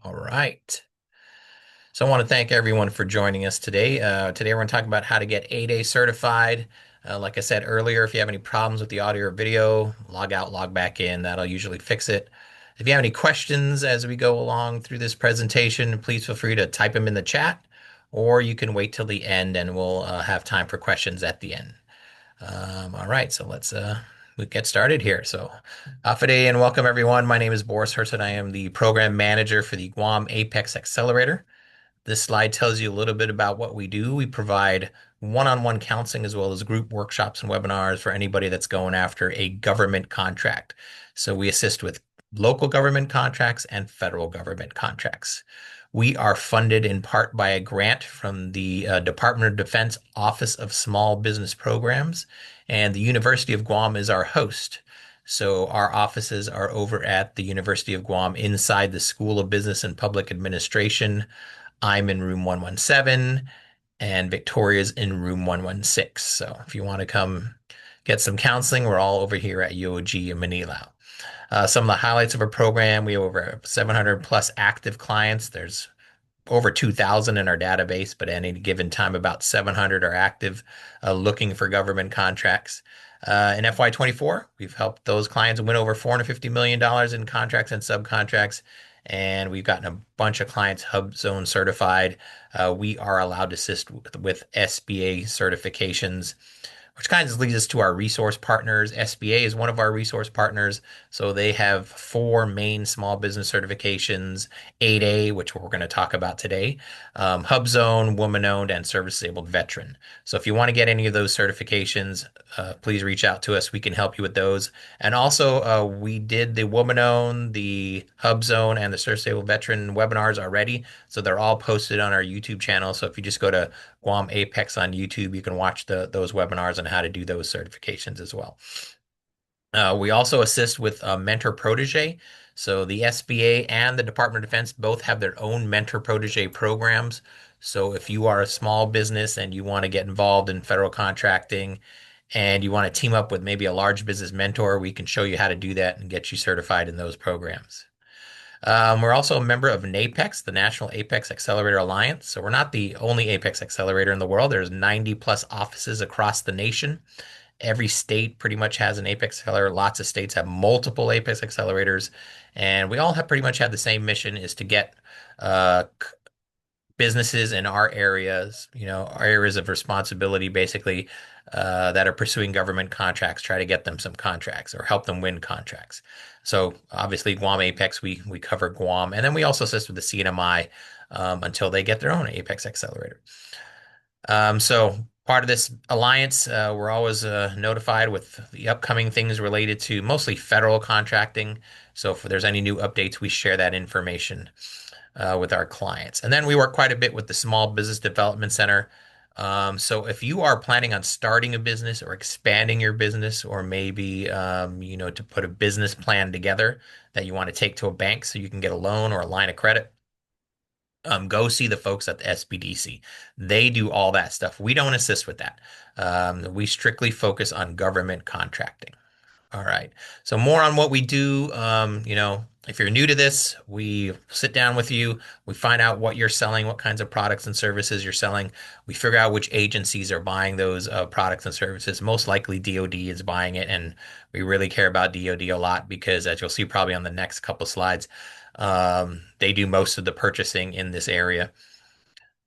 All right. So I want to thank everyone for joining us today. Today we're going to talk about how to get 8A certified. Like I said earlier, if you have any problems with the audio or video, log out, log back in. That'll usually fix it. If you have any questions as we go along through this presentation, please feel free to type them in the chat, or you can wait till the end and we'll have time for questions at the end. All right, so let's we get started here. So, Afade and welcome everyone. My name is Boris Hertz and I am the program manager for the Guam Apex Accelerator. This slide tells you a little bit about what we do. We provide one-on-one counseling as well as group workshops and webinars for anybody that's going after a government contract. So we assist with local government contracts and federal government contracts. We are funded in part by a grant from the Department of Defense Office of Small Business Programs, and the University of Guam is our host. So our offices are over at the University of Guam inside the School of Business and Public Administration. I'm in room 117 and Victoria's in room 116. So if you want to come get some counseling, we're all over here at UOG in Manila. Some of the highlights of our program, we have over 700 plus active clients. There's over 2,000 in our database, but at any given time, about 700 are active looking for government contracts. In FY24, we've helped those clients win over $450 million in contracts and subcontracts, and we've gotten a bunch of clients Hub Zone certified. We are allowed to assist with SBA certifications, which kind of leads us to our resource partners. SBA is one of our resource partners. So they have four main small business certifications, 8A, which we're going to talk about today, Hub Zone, Woman Owned, and Service Disabled Veteran. So if you want to get any of those certifications, please reach out to us. We can help you with those. And also, we did the Woman Owned, the Hub Zone, and the Service Disabled Veteran webinars already. So they're all posted on our YouTube channel. So if you just go to Guam Apex on YouTube, you can watch those webinars on how to do those certifications as well. We also assist with mentor protege. So the SBA and the Department of Defense both have their own mentor protege programs. So if you are a small business and you want to get involved in federal contracting and you want to team up with maybe a large business mentor, we can show you how to do that and get you certified in those programs. We're also a member of NAPEX, the National Apex Accelerator Alliance. So we're not the only Apex Accelerator in the world. There's 90 plus offices across the nation. Every state pretty much has an Apex Accelerator. Lots of states have multiple Apex Accelerators. And we all have pretty much have the same mission is to get businesses in our areas, our areas of responsibility, basically, that are pursuing government contracts, try to get them some contracts or help them win contracts. So obviously, Guam Apex, we cover Guam, and then we also assist with the CNMI until they get their own Apex Accelerator. So part of this alliance, we're always notified with the upcoming things related to mostly federal contracting. So if there's any new updates, we share that information with our clients. And then we work quite a bit with the Small Business Development Center. So if you are planning on starting a business or expanding your business, or maybe to put a business plan together that you want to take to a bank so you can get a loan or a line of credit, go see the folks at the SBDC. They do all that stuff. We don't assist with that. We strictly focus on government contracting. All right. So more on what we do. If you're new to this, we sit down with you. We find out what you're selling, what kinds of products and services you're selling. We figure out which agencies are buying those products and services. Most likely DoD is buying it, and we really care about DoD a lot because, as you'll see probably on the next couple slides, they do most of the purchasing in this area.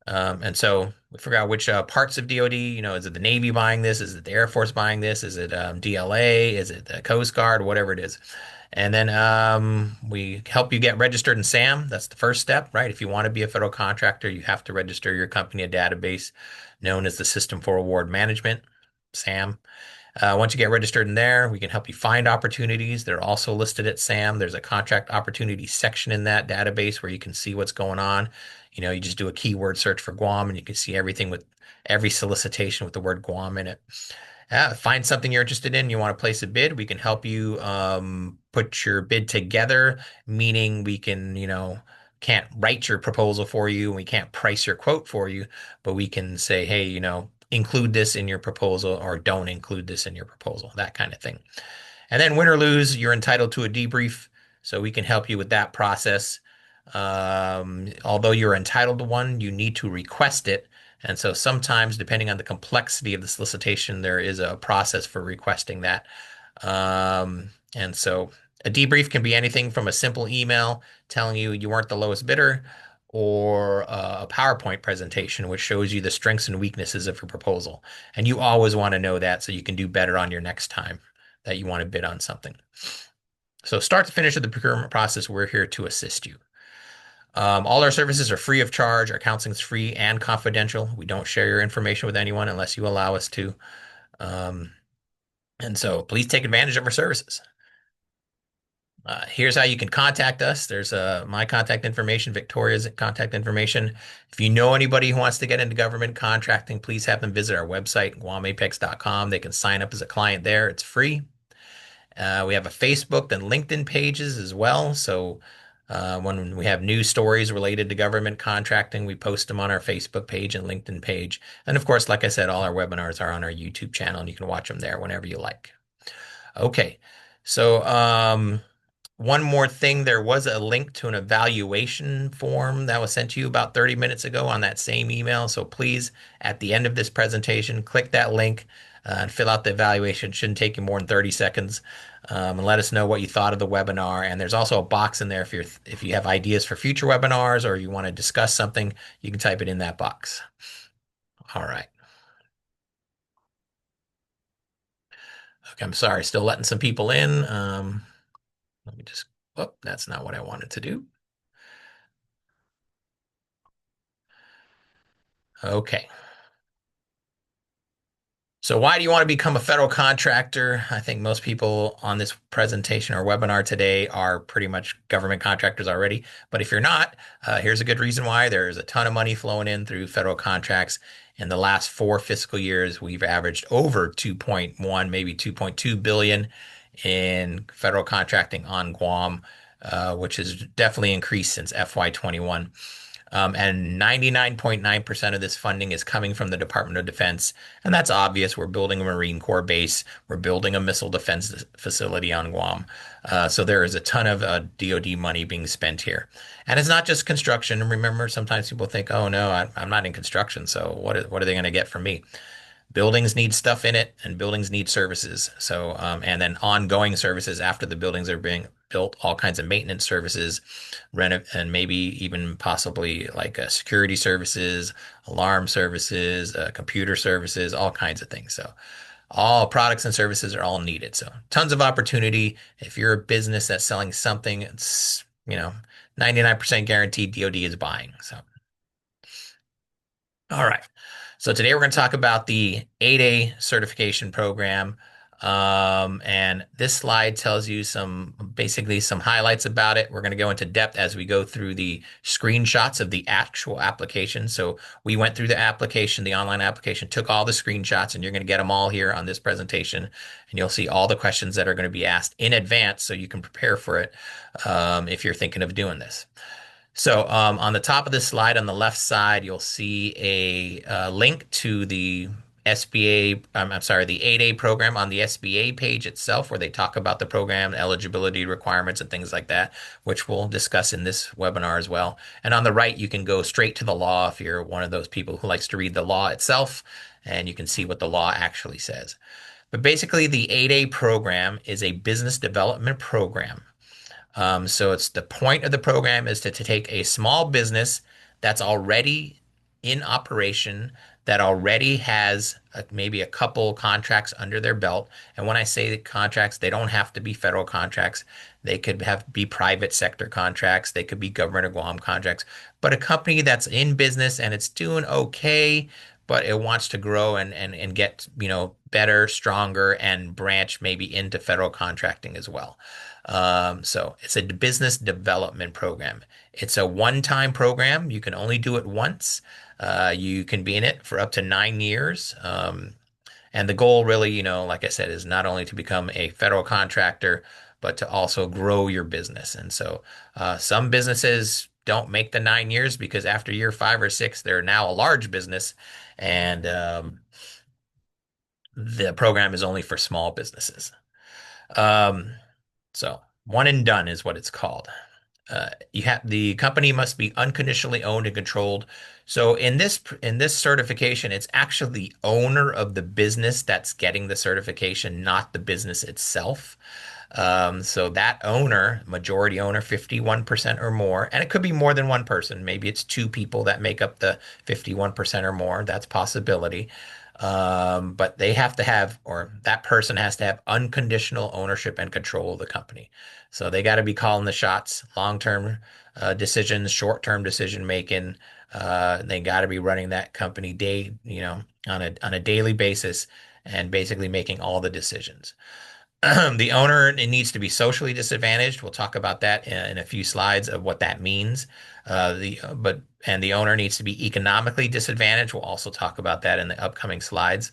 And so we figure out which parts of DoD, is it the Navy buying this? Is it the Air Force buying this? Is it DLA? Is it the Coast Guard? Whatever it is. And then we help you get registered in SAM. That's the first step, right? If you want to be a federal contractor, you have to register your company a database known as the System for Award Management, SAM. Once you get registered in there, we can help you find opportunities. They're also listed at SAM. There's a contract opportunity section in that database where you can see what's going on. You just do a keyword search for Guam and you can see everything with every solicitation with the word Guam in it. Find something you're interested in, you want to place a bid, we can help you put your bid together, meaning we can, can't write your proposal for you and we can't price your quote for you, but we can say, hey, include this in your proposal or don't include this in your proposal, that kind of thing. And then win or lose, you're entitled to a debrief. So we can help you with that process. Although you're entitled to one, you need to request it. And so sometimes, depending on the complexity of the solicitation, there is a process for requesting that. And so a debrief can be anything from a simple email telling you you weren't the lowest bidder, or a PowerPoint presentation which shows you the strengths and weaknesses of your proposal. And you always want to know that so you can do better on your next time that you want to bid on something. So start to finish of the procurement process, we're here to assist you. All our services are free of charge. Our counseling is free and confidential. We don't share your information with anyone unless you allow us to. Um, and so please take advantage of our services. Here's how you can contact us. There's my contact information, Victoria's contact information. If you know anybody who wants to get into government contracting, please have them visit our website, guamapex.com. They can sign up as a client there. It's free. We have a Facebook and LinkedIn pages as well. So when we have news stories related to government contracting, we post them on our Facebook page and LinkedIn page. And of course, like I said, all our webinars are on our YouTube channel, and you can watch them there whenever you like. Okay. So, one more thing, there was a link to an evaluation form that was sent to you about 30 minutes ago on that same email. So please, at the end of this presentation, click that link and fill out the evaluation. It shouldn't take you more than 30 seconds. And let us know what you thought of the webinar. And there's also a box in there if you have ideas for future webinars or you want to discuss something, you can type it in that box. All right. Okay, I'm sorry, still letting some people in. Let me just, oh, that's not what I wanted to do. Okay. So why do you want to become a federal contractor? I think most people on this presentation or webinar today are pretty much government contractors already. But if you're not, here's a good reason why. There's a ton of money flowing in through federal contracts. In the last 4 fiscal years, we've averaged over 2.1, maybe 2.2 billion in federal contracting on Guam, which has definitely increased since FY21. And 99.9% of this funding is coming from the Department of Defense. And that's obvious. We're building a Marine Corps base. We're building a missile defense facility on Guam. So there is a ton of DoD money being spent here. And it's not just construction. And remember, sometimes people think, oh, no, I'm not in construction. So what are they going to get from me? Buildings need stuff in it, and buildings need services. So, and then ongoing services after the buildings are being built, all kinds of maintenance services, and maybe even possibly like security services, alarm services, computer services, all kinds of things. So, all products and services are all needed. So, tons of opportunity. If you're a business that's selling something, it's 99% guaranteed DoD is buying. So. All right. So today we're going to talk about the 8A certification program. And this slide tells you basically some highlights about it. We're going to go into depth as we go through the screenshots of the actual application. So we went through the application, the online application, took all the screenshots, and you're going to get them all here on this presentation. And you'll see all the questions that are going to be asked in advance so you can prepare for it if you're thinking of doing this. So on the top of this slide on the left side, you'll see a link to the SBA, I'm sorry, the 8A program on the SBA page itself, where they talk about the program, eligibility requirements, and things like that, which we'll discuss in this webinar as well. And on the right, you can go straight to the law if you're one of those people who likes to read the law itself, and you can see what the law actually says. But basically, the 8A program is a business development program. So it's the point of the program is to take a small business that's already in operation, that already has maybe a couple contracts under their belt. And when I say the contracts, they don't have to be federal contracts. They could be private sector contracts. They could be government of Guam contracts. But a company that's in business and it's doing okay, but it wants to grow and get, better, stronger, and branch maybe into federal contracting as well. So it's a business development program. It's a one-time program. You can only do it once. You can be in it for up to 9 years. And the goal really, like I said, is not only to become a federal contractor, but to also grow your business. And so some businesses don't make the 9 years because after year 5 or 6, they're now a large business. And the program is only for small businesses. Um, so one and done is what it's called. You have the company must be unconditionally owned and controlled. So in this certification, it's actually the owner of the business that's getting the certification, not the business itself. So that owner, majority owner, 51% or more, and it could be more than one person. Maybe it's two people that make up the 51% or more. That's a possibility. But they have to have, or that person has to have unconditional ownership and control of the company. So they got to be calling the shots, long-term decisions, short-term decision making. They got to be running that company on a daily basis and basically making all the decisions. The owner it needs to be socially disadvantaged. We'll talk about that in a few slides of what that means. The owner needs to be economically disadvantaged. We'll also talk about that in the upcoming slides.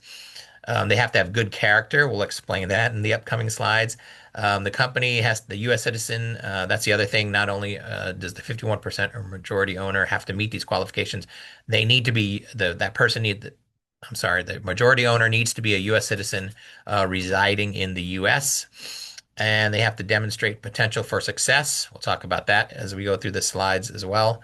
They have to have good character. We'll explain that in the upcoming slides. The company has the U.S. citizen. That's the other thing. Not only does the 51% or majority owner have to meet these qualifications, they need to be that person need. I'm sorry, the majority owner needs to be a U.S. citizen residing in the U.S. And they have to demonstrate potential for success. We'll talk about that as we go through the slides as well.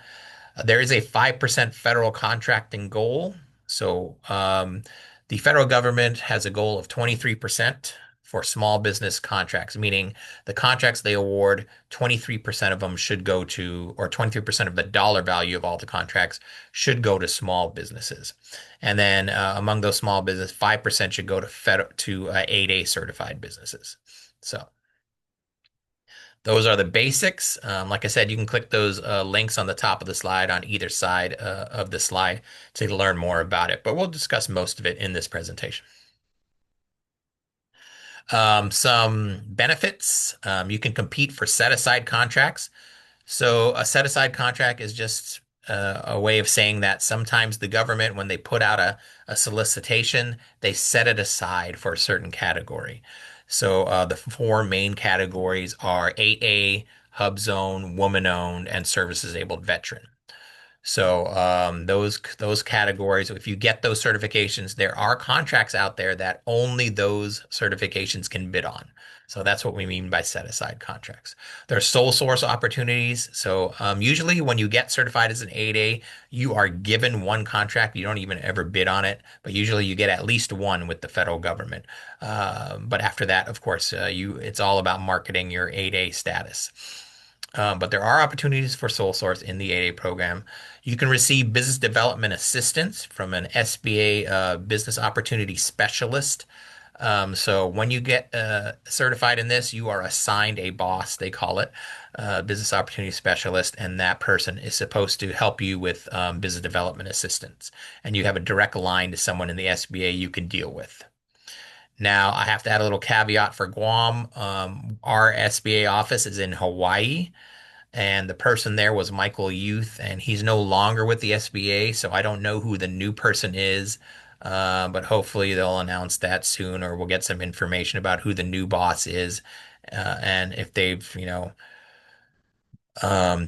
There is a 5% federal contracting goal. So the federal government has a goal of 23% for small business contracts, meaning the contracts they award, 23% of them should go to, or 23% of the dollar value of all the contracts should go to small businesses. And then among those small business, 5% should go to 8A certified businesses. So those are the basics. Like I said, you can click those links on the top of the slide on either side of the slide to learn more about it. But we'll discuss most of it in this presentation. Some benefits. You can compete for set-aside contracts. So a set-aside contract is just a way of saying that sometimes the government, when they put out a solicitation, they set it aside for a certain category. So the four main categories are 8A, Hub Zone, Woman Owned, and Service Disabled Veteran. So those categories, if you get those certifications, there are contracts out there that only those certifications can bid on. So that's what we mean by set aside contracts. There's sole source opportunities. So usually when you get certified as an 8A, you are given one contract. You don't even ever bid on it, but usually you get at least one with the federal government. But after that, of course, it's all about marketing your 8A status. But there are opportunities for sole source in the 8A program. You can receive business development assistance from an SBA business opportunity specialist. So when you get certified in this, you are assigned a boss, they call it, business opportunity specialist, and that person is supposed to help you with business development assistance. And you have a direct line to someone in the SBA you can deal with. Now, I have to add a little caveat for Guam. Our SBA office is in Hawaii, and the person there was Michael Youth, and he's no longer with the SBA, so I don't know who the new person is. But hopefully they'll announce that soon, or we'll get some information about who the new boss is, and if they've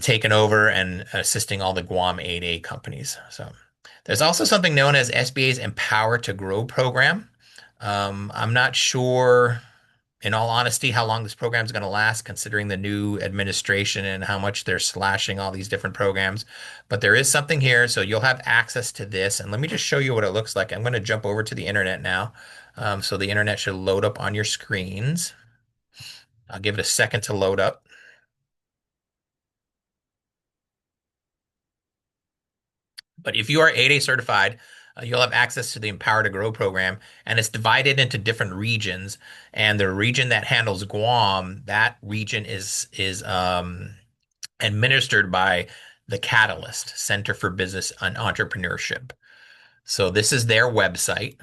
taken over and assisting all the Guam 8A companies. So there's also something known as SBA's Empower to Grow program. I'm not sure, in all honesty, how long this program is going to last, considering the new administration and how much they're slashing all these different programs. But there is something here, so you'll have access to this. And let me just show you what it looks like. I'm going to jump over to the internet now. So the internet should load up on your screens. I'll give it a second to load up. But if you are 8A certified, you'll have access to the Empower to Grow program, and it's divided into different regions. And the region that handles Guam, that region is administered by the Catalyst Center for Business and Entrepreneurship. So this is their website,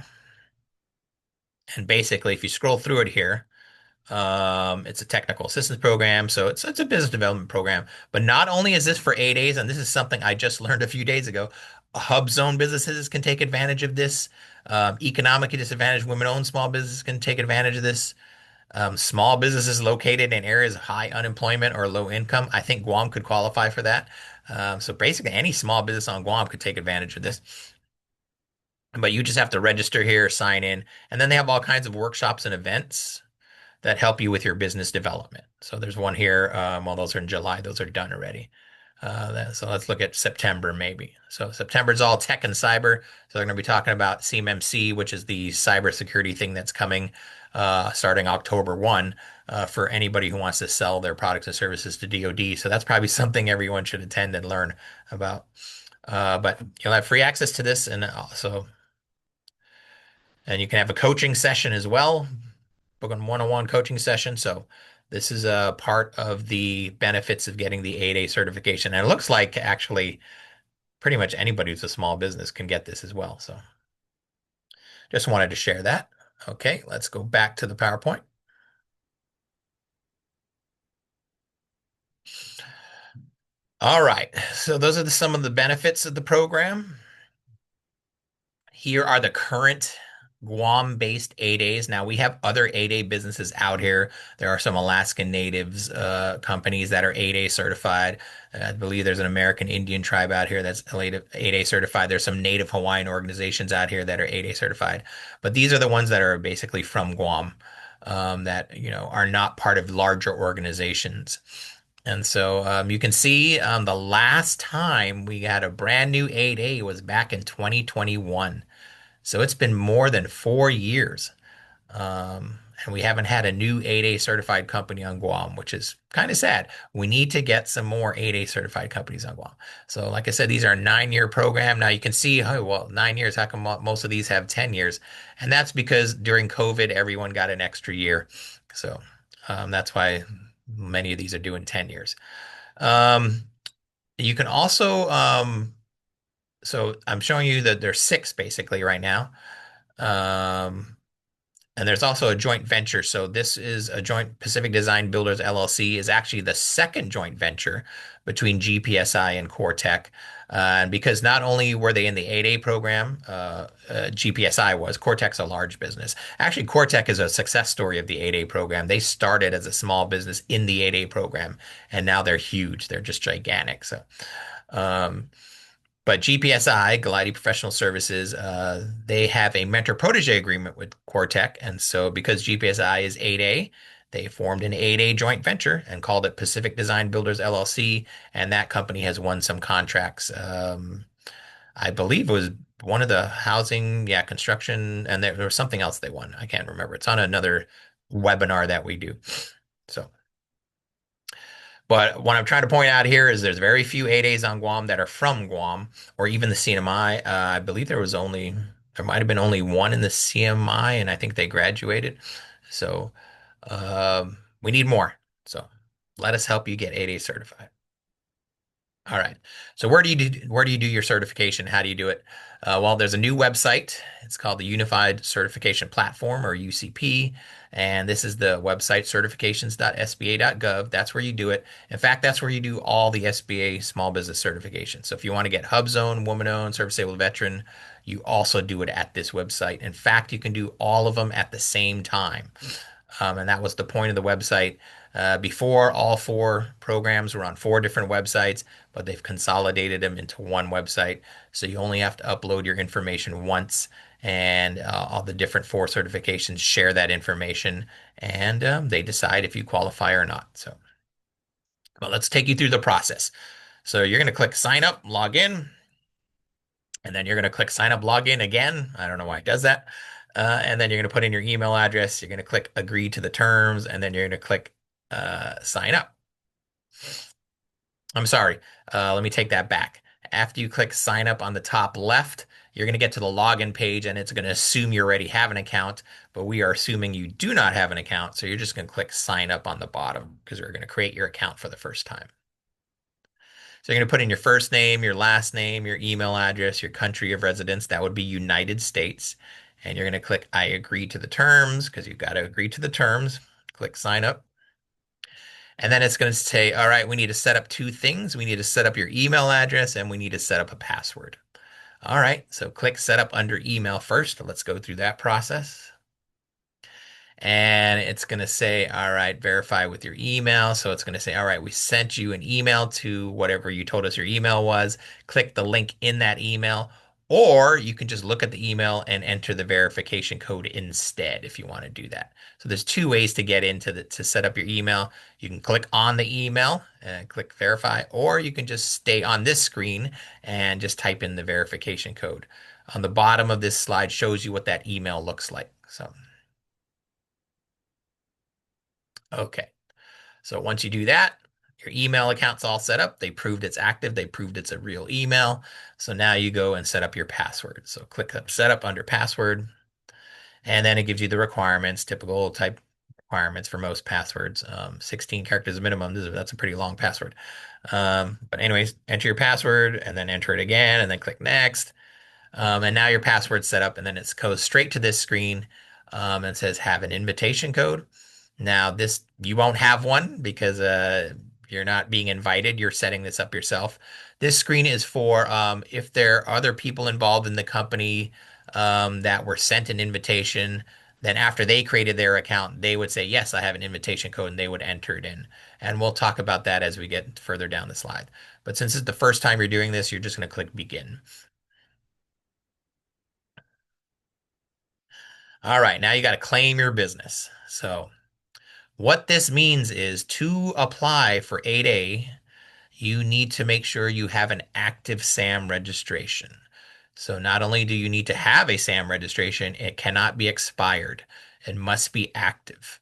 and basically, if you scroll through it here, it's a technical assistance program, so it's a business development program. But not only is this for 8As, and this is something I just learned a few days ago, hub zone businesses can take advantage of this. Economically disadvantaged women-owned small businesses can take advantage of this. Small businesses located in areas of high unemployment or low income, I think Guam could qualify for that. So basically, any small business on Guam could take advantage of this. But you just have to register here, sign in, and then they have all kinds of workshops and events. that help you with your business development. So there's one here. Well, those are in July. Those are done already. So let's look at September maybe. So September is all tech and cyber. So they're going to be talking about CMMC, which is the cybersecurity thing that's coming starting October 1 for anybody who wants to sell their products and services to DoD. So that's probably something everyone should attend and learn about. But you'll have free access to this, and you can have a coaching session as well, book on one-on-one coaching session. So this is a part of the benefits of getting the 8A certification. And it looks like actually pretty much anybody who's a small business can get this as well. So just wanted to share that. Okay, let's go back to the PowerPoint. All right, so those are some of the benefits of the program. Here are the current Guam-based 8As. Now we have other 8A businesses out here. There are some Alaskan Natives companies that are 8A certified. I believe there's an American Indian tribe out here that's 8A certified. There's some Native Hawaiian organizations out here that are 8A certified. But these are the ones that are basically from Guam, that are not part of larger organizations. And so you can see the last time we had a brand new 8A was back in 2021. So it's been more than 4 years. And we haven't had a new 8A certified company on Guam, which is kind of sad. We need to get some more 8A certified companies on Guam. So, like I said, these are a 9-year program. Now you can see, oh, well, 9 years, how come most of these have 10 years? And that's because during COVID, everyone got an extra year. So that's why many of these are doing 10 years. Um, you can also, so I'm showing you that there's six basically right now. Um, and there's also a joint venture. So this is a joint Pacific Design Builders LLC is actually the second joint venture between GPSI and Cortec. And because not only were they in the 8A program, GPSI was, Cortec's a large business. Actually, Cortec is a success story of the 8A program. They started as a small business in the 8A program, and now they're huge. They're just gigantic. So, um, but GPSI, Galati Professional Services, they have a mentor-protege agreement with Cortec. And so because GPSI is 8A, they formed an 8A joint venture and called it Pacific Design Builders LLC. And that company has won some contracts. I believe it was one of the housing, yeah, construction, and there was something else they won. I can't remember. It's on another webinar that we do. So. But what I'm trying to point out here is there's very few 8As on Guam that are from Guam or even the CMI. I believe there might have been only one in the CMI, and I think they graduated. So we need more. So let us help you get 8A certified. All right. So where do you do your certification? How do you do it? Well, there's a new website. It's called the Unified Certification Platform, or UCP, and this is the website certifications.sba.gov. That's where you do it. In fact, that's where you do all the SBA small business certifications. So if you want to get HubZone, woman-owned, service-able veteran, you also do it at this website. In fact, you can do all of them at the same time. And that was the point of the website. Before, all four programs were on four different websites, but they've consolidated them into one website. So you only have to upload your information once, and all the different four certifications share that information, and they decide if you qualify or not. So, but let's take you through the process. So you're going to click sign up, log in, and then you're going to click sign up, log in again. I don't know why it does that. And then you're going to put in your email address. You're going to click agree to the terms, and then you're going to click sign up. I'm sorry. Let me take that back. After you click sign up on the top left, you're going to get to the login page and it's going to assume you already have an account, but we are assuming you do not have an account. So you're just going to click sign up on the bottom because we're going to create your account for the first time. So you're going to put in your first name, your last name, your email address, your country of residence. That would be United States. And you're going to click I agree to the terms because you've got to agree to the terms. Click sign up. And then it's going to say, all right, we need to set up two things. We need to set up your email address and we need to set up a password. All right, so click set up under email first. Let's go through that process. And it's going to say, all right, verify with your email. So it's going to say, all right, we sent you an email to whatever you told us your email was. Click the link in that email. Or you can just look at the email and enter the verification code instead if you want to do that. So there's two ways to get into to set up your email. You can click on the email and click verify, or you can just stay on this screen and just type in the verification code. On the bottom of this slide shows you what that email looks like. So, okay. So once you do that, your email account's all set up. They proved it's active. They proved it's a real email. So now you go and set up your password. So click up setup under password, and then it gives you the requirements, typical type requirements for most passwords. 16 characters minimum. That's a pretty long password. But anyways, enter your password and then enter it again and then click next. And now your password's set up, and then it goes straight to this screen and says have an invitation code. Now, this you won't have one because you're not being invited. You're setting this up yourself. This screen is for if there are other people involved in the company that were sent an invitation. Then after they created their account, they would say, yes, I have an invitation code, and they would enter it in. And we'll talk about that as we get further down the slide. But since it's the first time you're doing this, you're just going to click begin. All right, now you got to claim your business. So what this means is to apply for 8A, you need to make sure you have an active SAM registration. So not only do you need to have a SAM registration, it cannot be expired. It must be active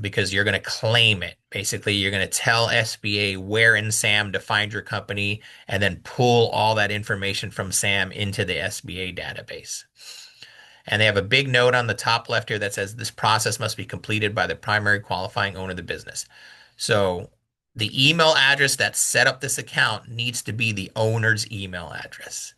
because you're going to claim it. Basically, you're going to tell SBA where in SAM to find your company and then pull all that information from SAM into the SBA database. And they have a big note on the top left here that says this process must be completed by the primary qualifying owner of the business. So the email address that set up this account needs to be the owner's email address.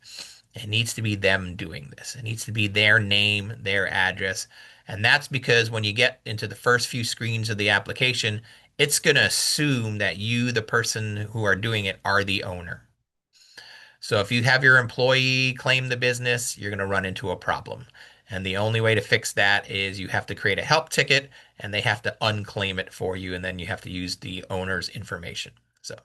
It needs to be them doing this. It needs to be their name, their address. And that's because when you get into the first few screens of the application, it's going to assume that you, the person who are doing it, are the owner. So if you have your employee claim the business, you're going to run into a problem. And the only way to fix that is you have to create a help ticket and they have to unclaim it for you. And then you have to use the owner's information. So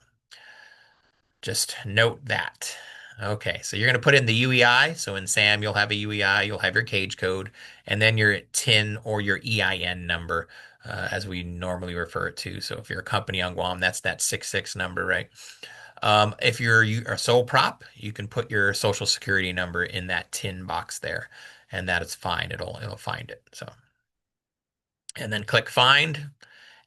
just note that. Okay, so you're going to put in the UEI. So in SAM, you'll have a UEI, you'll have your cage code, and then your TIN or your EIN number, as we normally refer it to. So if you're a company on Guam, that's that 66 number, right? If you're a sole prop, you can put your social security number in that tin box there, and that is fine. It'll find it. So, and then click find,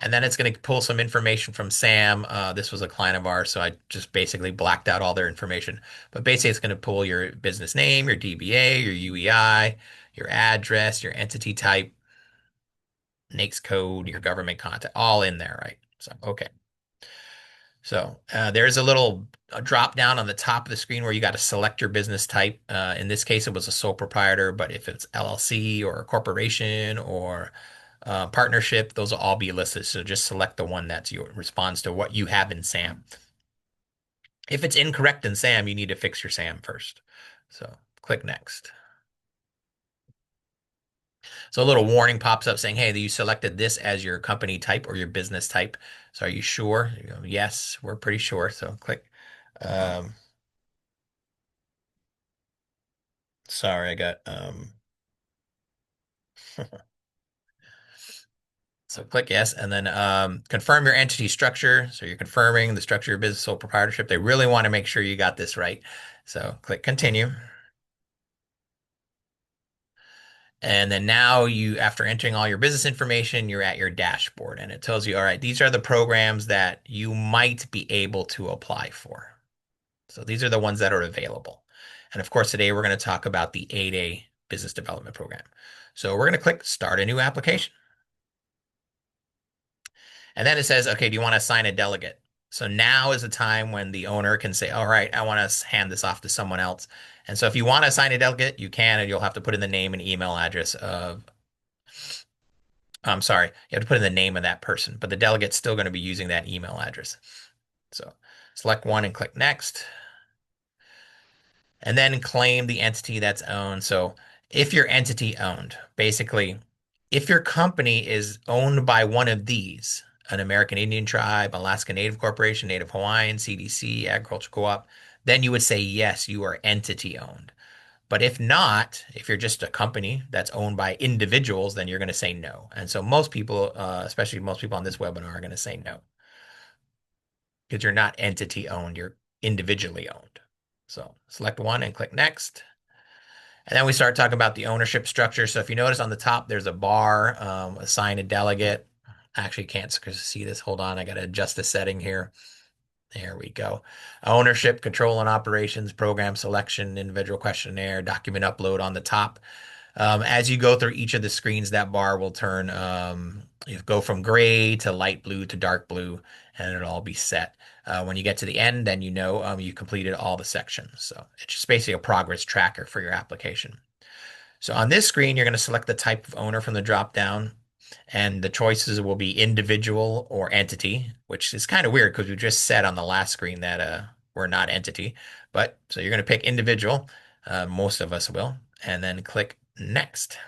and then it's going to pull some information from Sam. This was a client of ours, so I just basically blacked out all their information. But basically, it's going to pull your business name, your DBA, your UEI, your address, your entity type, NAICS code, your government contact, all in there, right? So, okay. So there's a little drop down on the top of the screen where you got to select your business type. In this case, it was a sole proprietor, but if it's LLC or a corporation or partnership, those will all be listed. So just select the one that's your responds to what you have in SAM. If it's incorrect in SAM, you need to fix your SAM first. So click next. So a little warning pops up saying, hey, you selected this as your company type or your business type. So are you sure? You go, yes, we're pretty sure. So click. Um, Sorry, I got so click yes, and then confirm your entity structure. So you're confirming the structure of your business sole proprietorship. They really want to make sure you got this right. So click continue. And then now you, after entering all your business information, you're at your dashboard and it tells you, all right, these are the programs that you might be able to apply for. So these are the ones that are available. And of course, today we're going to talk about the 8A business development program. So we're going to click start a new application. And then it says, okay, do you want to assign a delegate? So now is the time when the owner can say, all right, I want to hand this off to someone else. And so if you want to assign a delegate, you can, and you'll have to put in the name and email address of, I'm sorry, you have to put in the name of that person, but the delegate's still going to be using that email address. So select one and click next, and then claim the entity that's owned. So if your entity owned, basically, if your company is owned by one of these, an American Indian tribe, Alaska Native Corporation, Native Hawaiian, CDC, Agriculture Co-op, then you would say yes, you are entity owned. But if not, if you're just a company that's owned by individuals, then you're going to say no. And so most people, especially most people on this webinar, are going to say no because you're not entity owned, you're individually owned. So select one and click next. And then we start talking about the ownership structure. So if you notice on the top, there's a bar, assign a delegate. I actually can't see this. Hold on, I got to adjust the setting here. There we go. Ownership, control and operations, program selection, individual questionnaire, document upload on the top. As you go through each of the screens, that bar will turn, you go from gray to light blue to dark blue, and it'll all be set. When you get to the end, then you know you completed all the sections. So it's just basically a progress tracker for your application. So on this screen, you're going to select the type of owner from the drop down, and the choices will be individual or entity, which is kind of weird because we just said on the last screen that we're not entity. But so you're going to pick individual, most of us will, and then click next.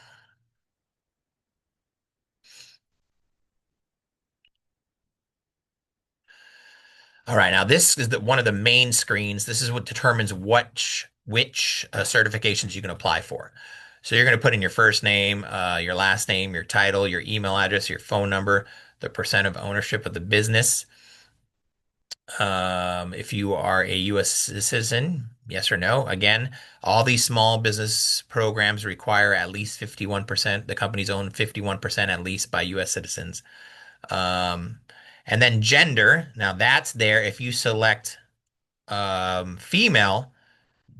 All right, now this is one of the main screens. This is what determines which certifications you can apply for. So you're going to put in your first name, your last name, your title, your email address, your phone number, the percent of ownership of the business. If you are a U.S. citizen, yes or no. Again, all these small business programs require at least 51%. The companies own 51% at least by U.S. citizens. Um, and then gender, now that's there. If you select female,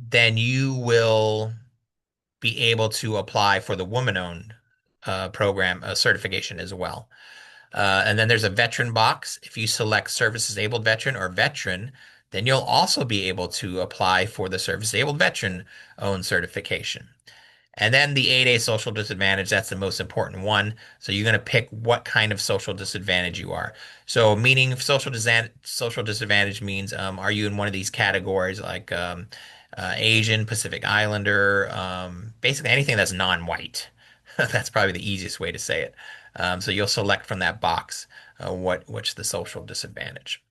then you will be able to apply for the woman-owned program certification as well. And then there's a veteran box. If you select service disabled veteran or veteran, then you'll also be able to apply for the service disabled veteran owned certification. And then the 8A social disadvantage, that's the most important one. So you're going to pick what kind of social disadvantage you are. So meaning social disadvantage means are you in one of these categories like Asian, Pacific Islander, basically anything that's non-white. That's probably the easiest way to say it. So you'll select from that box what's the social disadvantage.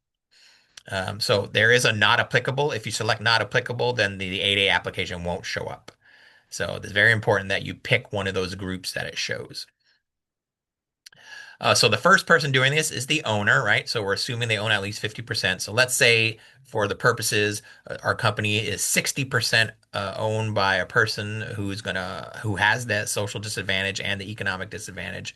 So there is a not applicable. If you select not applicable, then the 8A application won't show up. So it's very important that you pick one of those groups that it shows. So the first person doing this is the owner, right? So we're assuming they own at least 50%. So let's say for the purposes, our company is 60% owned by a person who has that social disadvantage and the economic disadvantage,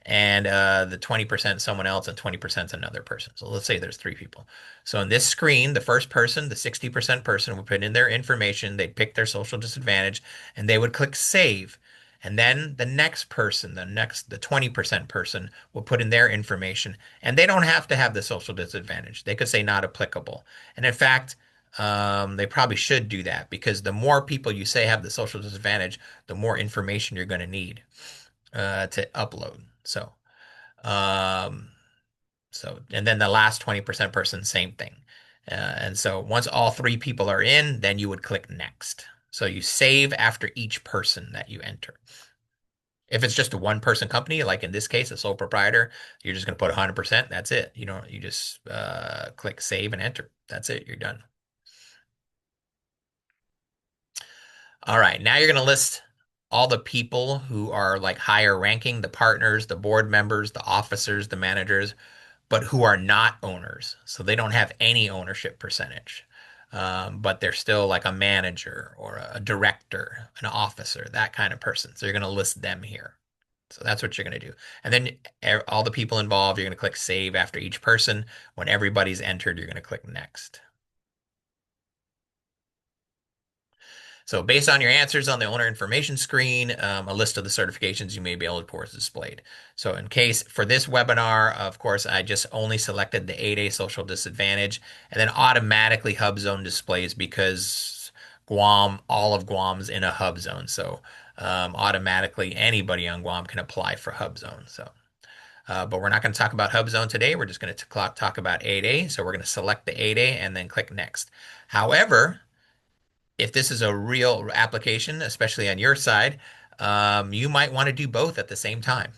and the 20% someone else and 20% another person. So let's say there's three people. So in this screen, the first person, the 60% person, would put in their information, they'd pick their social disadvantage, and they would click save. And then the next person, the 20% person will put in their information, and they don't have to have the social disadvantage. They could say not applicable. And in fact, they probably should do that because the more people you say have the social disadvantage, the more information you're going to need to upload. Um, and then the last 20% person, same thing. And so once all three people are in, then you would click next. So you save after each person that you enter. If it's just a one person company, like in this case, a sole proprietor, you're just going to put 100%. That's it. You just click save and enter. That's it. You're done. All right. Now you're going to list all the people who are like higher ranking, the partners, the board members, the officers, the managers, but who are not owners. So they don't have any ownership percentage. But they're still like a manager or a director, an officer, that kind of person. So you're going to list them here. So that's what you're going to do. And then all the people involved, you're going to click save after each person. When everybody's entered, you're going to click next. So based on your answers on the owner information screen, a list of the certifications you may be eligible for is displayed. So in case for this webinar, of course, I just only selected the 8A social disadvantage and then automatically hub zone displays because Guam, all of Guam's in a hub zone. So automatically anybody on Guam can apply for hub zone. So, but we're not going to talk about hub zone today. We're just going to talk about 8A. So we're going to select the 8A and then click next. However, if this is a real application, especially on your side, you might want to do both at the same time.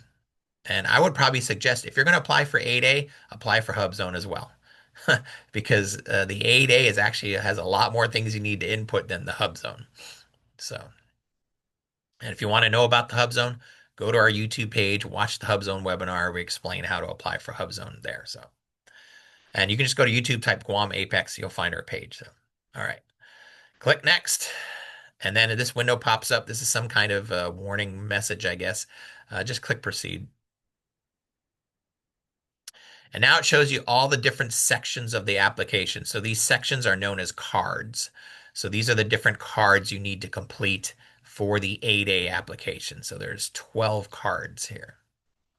And I would probably suggest if you're going to apply for 8A, apply for HubZone as well. Because the 8A is actually has a lot more things you need to input than the HubZone. So, and if you want to know about the HubZone, go to our YouTube page, watch the HubZone webinar. We explain how to apply for HubZone there. So, and you can just go to YouTube, type Guam Apex, you'll find our page. So, all right, click next. And then this window pops up. This is some kind of warning message, I guess. Just click proceed. And now it shows you all the different sections of the application. So these sections are known as cards. So these are the different cards you need to complete for the 8A application. So there's 12 cards here.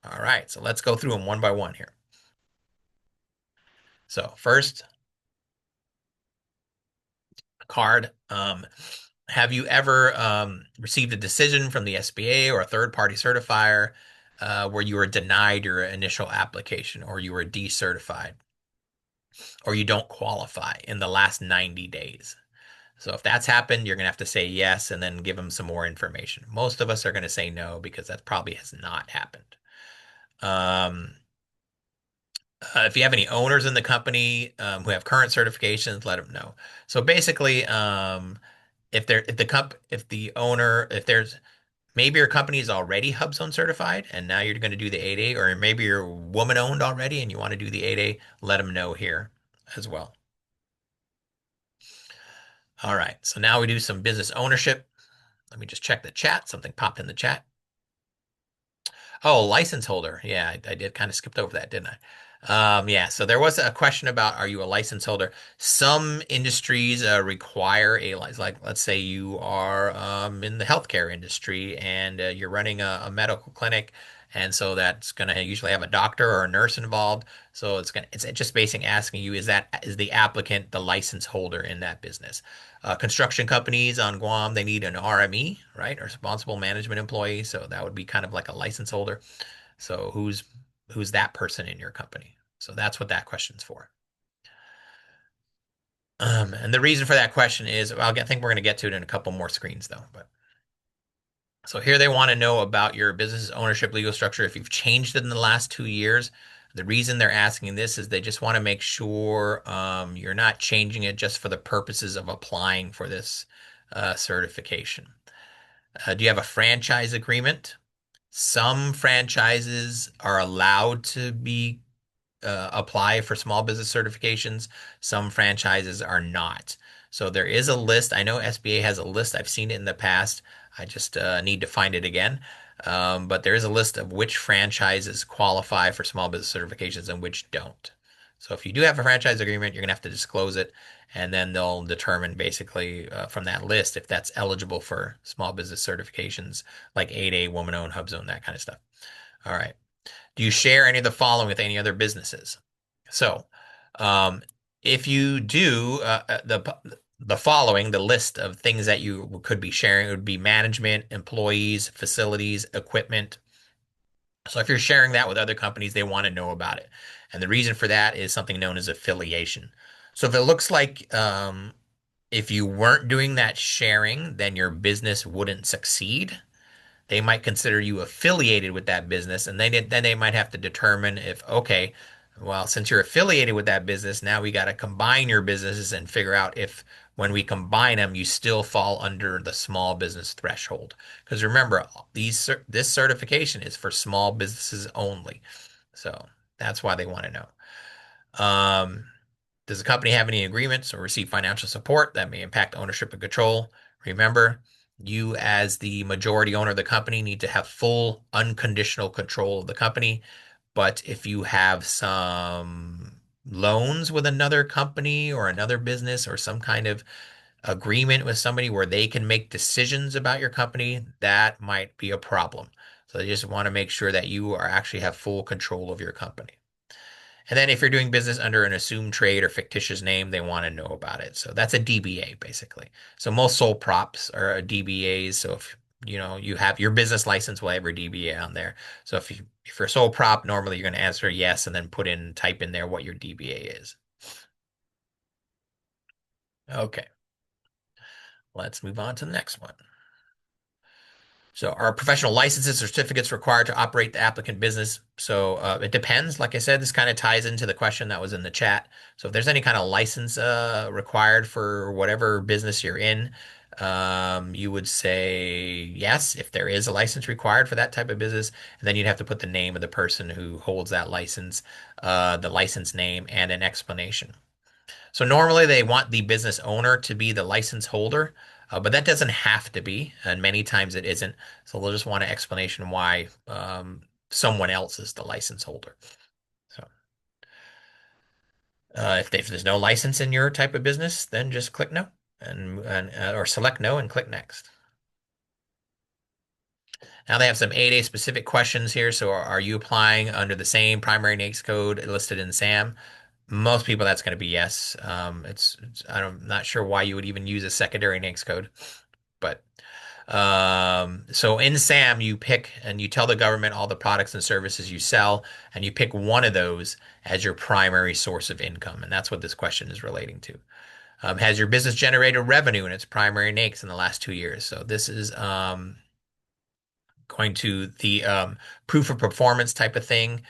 All right, so let's go through them one by one here. So first card, have you ever received a decision from the SBA or a third-party certifier where you were denied your initial application or you were decertified or you don't qualify in the last 90 days? So if that's happened, you're going to have to say yes and then give them some more information. Most of us are going to say no because that probably has not happened. Um, if you have any owners in the company who have current certifications, let them know. So basically, if the owner, if there's maybe your company is already HubZone certified and now you're going to do the 8A, or maybe you're woman owned already and you want to do the 8A, let them know here as well. All right, so now we do some business ownership. Let me just check the chat. Something popped in the chat. Oh, license holder. Yeah, I did kind of skipped over that, didn't I? Yeah, so there was a question about are you a license holder? Some industries require a license. Like, let's say you are in the healthcare industry and you're running a medical clinic, and so that's going to usually have a doctor or a nurse involved. So it's just basically asking you is the applicant the license holder in that business? Construction companies on Guam, they need an RME, right? Or responsible management employee. So that would be kind of like a license holder. So who's that person in your company? So that's what that question's for. And the reason for that question is, well, I think we're going to get to it in a couple more screens though. But so here they want to know about your business ownership legal structure. If you've changed it in the last 2 years, the reason they're asking this is they just want to make sure you're not changing it just for the purposes of applying for this certification. Do you have a franchise agreement? Some franchises are allowed to be apply for small business certifications. Some franchises are not. So there is a list. I know SBA has a list. I've seen it in the past. I just need to find it again. But there is a list of which franchises qualify for small business certifications and which don't. So if you do have a franchise agreement, you're going to have to disclose it, and then they'll determine basically from that list if that's eligible for small business certifications like 8A, woman-owned, HubZone, that kind of stuff. All right. Do you share any of the following with any other businesses? So, um, if you do the following, the list of things that you could be sharing would be management, employees, facilities, equipment. So if you're sharing that with other companies, they want to know about it. And the reason for that is something known as affiliation. So if it looks like if you weren't doing that sharing, then your business wouldn't succeed. They might consider you affiliated with that business, and then they might have to determine if, okay, well, since you're affiliated with that business, now we got to combine your businesses and figure out if when we combine them, you still fall under the small business threshold. Because remember, this certification is for small businesses only. So that's why they want to know. Um, does the company have any agreements or receive financial support that may impact ownership and control? Remember, you as the majority owner of the company need to have full unconditional control of the company. But if you have some loans with another company or another business or some kind of agreement with somebody where they can make decisions about your company, that might be a problem. So they just want to make sure that you are actually have full control of your company. And then if you're doing business under an assumed trade or fictitious name, they want to know about it. So that's a DBA basically. So most sole props are DBAs. So if you have your business license will have your DBA on there. So if you're a sole prop, normally you're going to answer yes and then type in there what your DBA is. Okay, let's move on to the next one. So are professional licenses or certificates required to operate the applicant business? So it depends. Like I said, this kind of ties into the question that was in the chat. So if there's any kind of license required for whatever business you're in, you would say yes, if there is a license required for that type of business, and then you'd have to put the name of the person who holds that license, the license name, and an explanation. So normally they want the business owner to be the license holder, but that doesn't have to be, and many times it isn't. So they'll just want an explanation why someone else is the license holder. So if there's no license in your type of business, then just click no and or select no and click next. Now they have some 8A specific questions here. So are you applying under the same primary NAICS code listed in SAM? Most people, that's going to be yes. I'm not sure why you would even use a secondary NAICS code, but so in SAM, you pick and you tell the government all the products and services you sell, and you pick one of those as your primary source of income, and that's what this question is relating to. Has your business generated revenue in its primary NAICS in the last 2 years? So this is going to the proof of performance type of thing.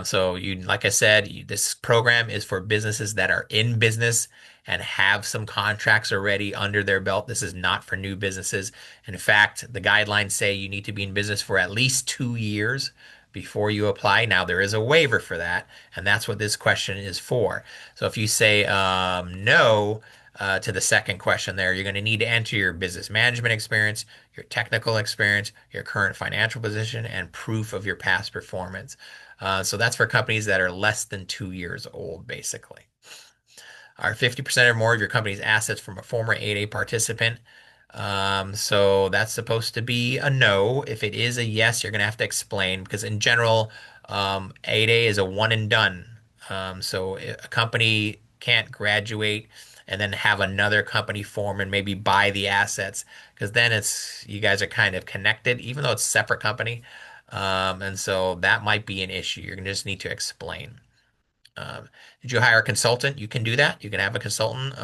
So like I said, this program is for businesses that are in business and have some contracts already under their belt. This is not for new businesses. In fact, the guidelines say you need to be in business for at least 2 years before you apply. Now, there is a waiver for that, and that's what this question is for. So if you say no, to the second question there, you're going to need to enter your business management experience, your technical experience, your current financial position, and proof of your past performance. So that's for companies that are less than 2 years old, basically. Are 50% or more of your company's assets from a former 8A participant? So that's supposed to be a no. If it is a yes, you're going to have to explain because in general, 8A is a one and done. So a company can't graduate and then have another company form and maybe buy the assets because then it's you guys are kind of connected, even though it's a separate company. And so that might be an issue. You're going to just need to explain. Did you hire a consultant? You can do that. You can have a consultant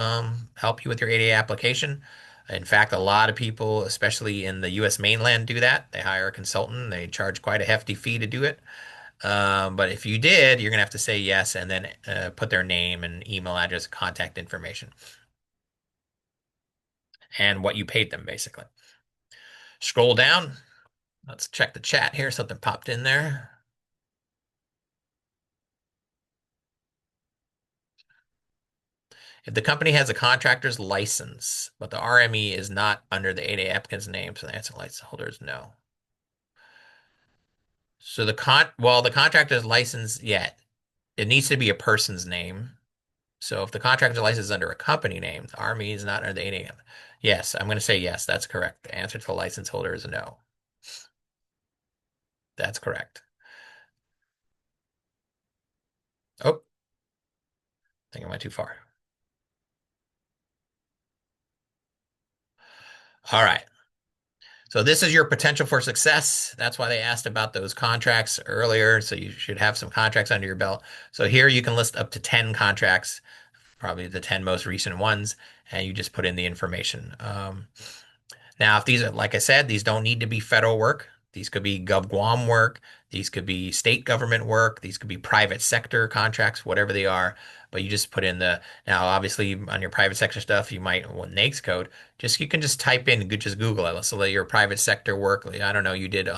help you with your 8A application. In fact, a lot of people, especially in the US mainland, do that. They hire a consultant. They charge quite a hefty fee to do it. But if you did, you're going to have to say yes and then put their name and email address, contact information, and what you paid them, basically. Scroll down. Let's check the chat here. Something popped in there. If the company has a contractor's license, but the RME is not under the 8A applicant's name, so the answer license holder is no. So the contractor's license, yet it needs to be a person's name. So if the contractor's license is under a company name, the RME is not under the 8A. Yes, I'm going to say yes. That's correct. The answer to the license holder is no. That's correct. Oh, I think I went too far. All right. So this is your potential for success. That's why they asked about those contracts earlier. So you should have some contracts under your belt. So here you can list up to 10 contracts, probably the 10 most recent ones, and you just put in the information. Now, if these are, like I said, these don't need to be federal work. These could be GovGuam work. These could be state government work. These could be private sector contracts, whatever they are. But you just put in now obviously on your private sector stuff, you might want NAICS code. You can just type in, just Google it. Let's say your private sector work. I don't know, you did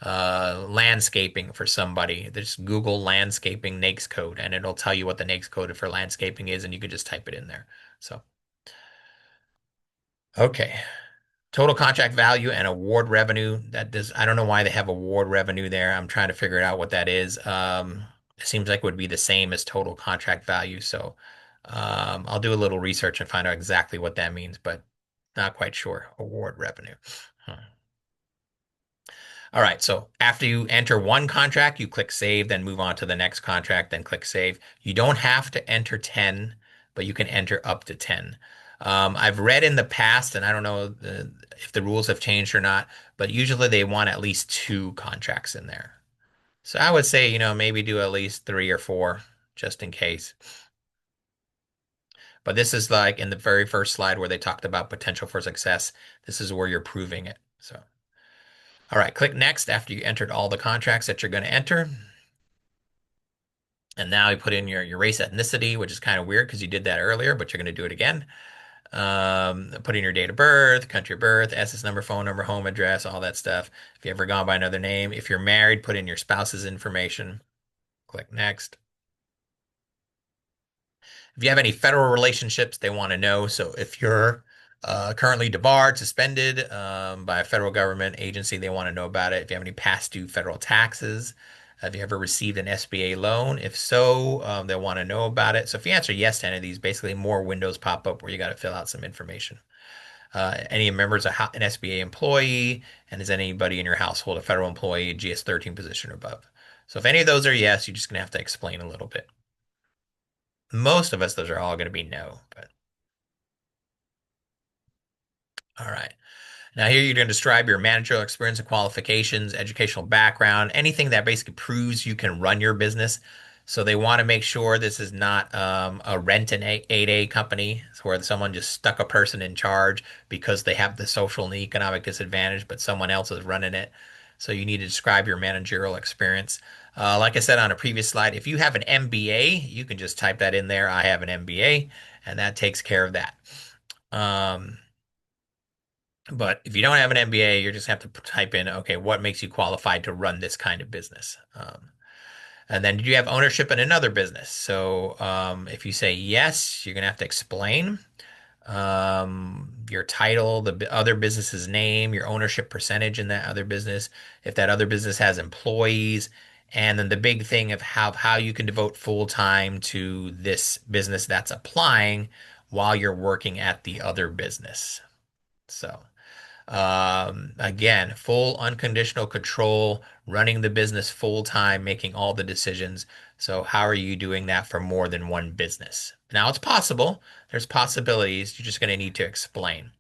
landscaping for somebody. Just Google landscaping NAICS code and it'll tell you what the NAICS code for landscaping is, and you could just type it in there. So, okay. Total contract value and award revenue. I don't know why they have award revenue there. I'm trying to figure out what that is. It seems like it would be the same as total contract value. So I'll do a little research and find out exactly what that means, but not quite sure. Award revenue. Huh. All right, so after you enter one contract, you click save, then move on to the next contract, then click save. You don't have to enter 10, but you can enter up to 10. I've read in the past, and I don't know if the rules have changed or not, but usually they want at least two contracts in there. So I would say, maybe do at least 3 or 4 just in case. But this is like in the very first slide where they talked about potential for success. This is where you're proving it. So. All right, click next after you entered all the contracts that you're going to enter. And now you put in your race ethnicity, which is kind of weird because you did that earlier, but you're going to do it again. Put in your date of birth, country of birth, SS number, phone number, home address, all that stuff. If you ever gone by another name, if you're married, put in your spouse's information. Click next. If you have any federal relationships, they want to know. So if you're currently debarred, suspended by a federal government agency, they want to know about it. If you have any past due federal taxes, have you ever received an SBA loan? If so, they'll want to know about it. So if you answer yes to any of these, basically more windows pop up where you got to fill out some information. Any members of an SBA employee, and is anybody in your household a federal employee, GS 13 position or above? So if any of those are yes, you're just going to have to explain a little bit. Most of us, those are all going to be no, but all right. Now, here you're going to describe your managerial experience and qualifications, educational background, anything that basically proves you can run your business. So they want to make sure this is not a rent an 8A company where someone just stuck a person in charge because they have the social and economic disadvantage, but someone else is running it. So you need to describe your managerial experience. Like I said on a previous slide, if you have an MBA, you can just type that in there. I have an MBA, and that takes care of that. Um, but if you don't have an MBA, you just have to type in, okay, what makes you qualified to run this kind of business? And then did you have ownership in another business? So if you say yes, you're going to have to explain your title, the other business's name, your ownership percentage in that other business, if that other business has employees, and then the big thing of how you can devote full time to this business that's applying while you're working at the other business. So. Again, full unconditional control, running the business full time, making all the decisions. So, how are you doing that for more than one business? Now, it's possible. There's possibilities. You're just going to need to explain.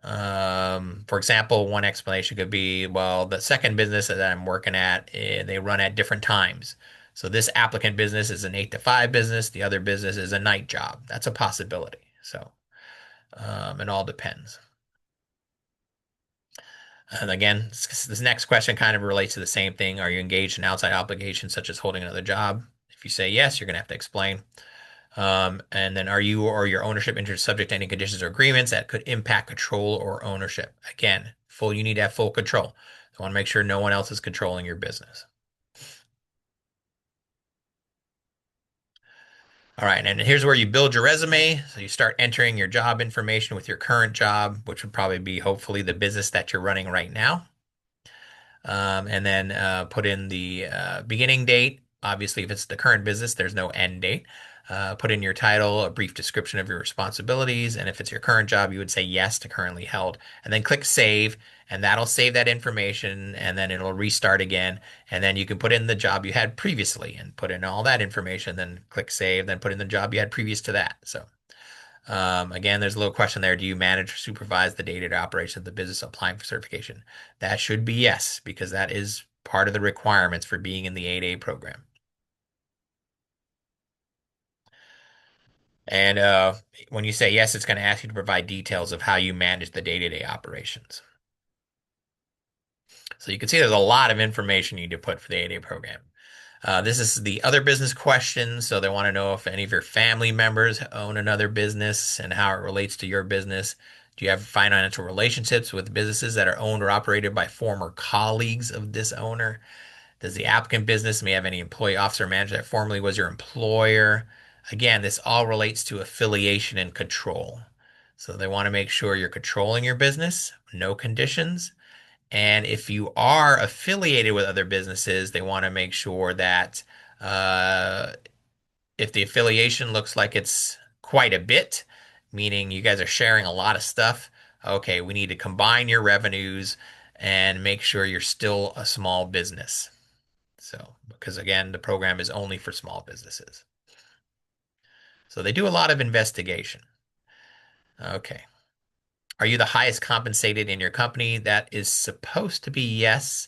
For example, one explanation could be, well, the second business that I'm working at, they run at different times. So, this applicant business is an 8 to 5 business. The other business is a night job. That's a possibility. So, it all depends. And again, this next question kind of relates to the same thing. Are you engaged in outside obligations such as holding another job? If you say yes, you're going to have to explain. And then are you or your ownership interest subject to any conditions or agreements that could impact control or ownership? Again, you need to have full control. You want to make sure no one else is controlling your business. All right, and here's where you build your resume. So you start entering your job information with your current job, which would probably be hopefully the business that you're running right now. And then put in the beginning date. Obviously, if it's the current business, there's no end date. Put in your title, a brief description of your responsibilities, and if it's your current job, you would say yes to currently held, and then click save, and that'll save that information, and then it'll restart again, and then you can put in the job you had previously and put in all that information, then click save, then put in the job you had previous to that. So again, there's a little question there. Do you manage or supervise the day-to-day operation of the business applying for certification? That should be yes, because that is part of the requirements for being in the 8A program. And when you say yes, it's going to ask you to provide details of how you manage the day-to-day operations. So you can see there's a lot of information you need to put for the 8A program. This is the other business question. So they want to know if any of your family members own another business and how it relates to your business. Do you have financial relationships with businesses that are owned or operated by former colleagues of this owner? Does the applicant business may have any employee, officer, or manager that formerly was your employer? Again, this all relates to affiliation and control. So they want to make sure you're controlling your business, no conditions. And if you are affiliated with other businesses, they want to make sure that uh, if the affiliation looks like it's quite a bit, meaning you guys are sharing a lot of stuff, okay, we need to combine your revenues and make sure you're still a small business. So, because again, the program is only for small businesses. So they do a lot of investigation. Okay. Are you the highest compensated in your company? That is supposed to be yes.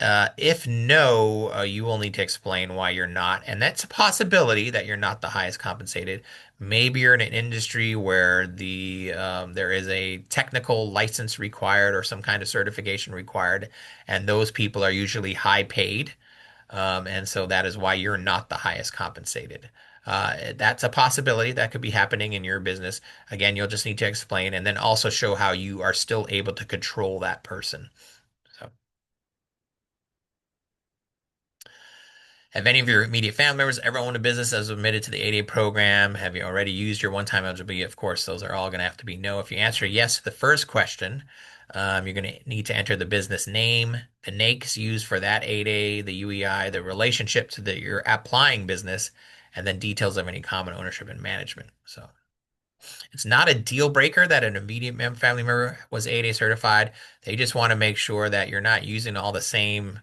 If no, you will need to explain why you're not. And that's a possibility that you're not the highest compensated. Maybe you're in an industry where there is a technical license required or some kind of certification required, and those people are usually high paid. And so that is why you're not the highest compensated. That's a possibility that could be happening in your business. Again, you'll just need to explain and then also show how you are still able to control that person. So. Have any of your immediate family members ever owned a business as admitted to the 8A program? Have you already used your one-time eligibility? Of course, those are all going to have to be no. If you answer yes to the first question, you're going to need to enter the business name, the NAICS used for that 8A, the UEI, the relationship to your applying business, and then details of any common ownership and management. So it's not a deal breaker that an immediate family member was 8A certified. They just want to make sure that you're not using all the same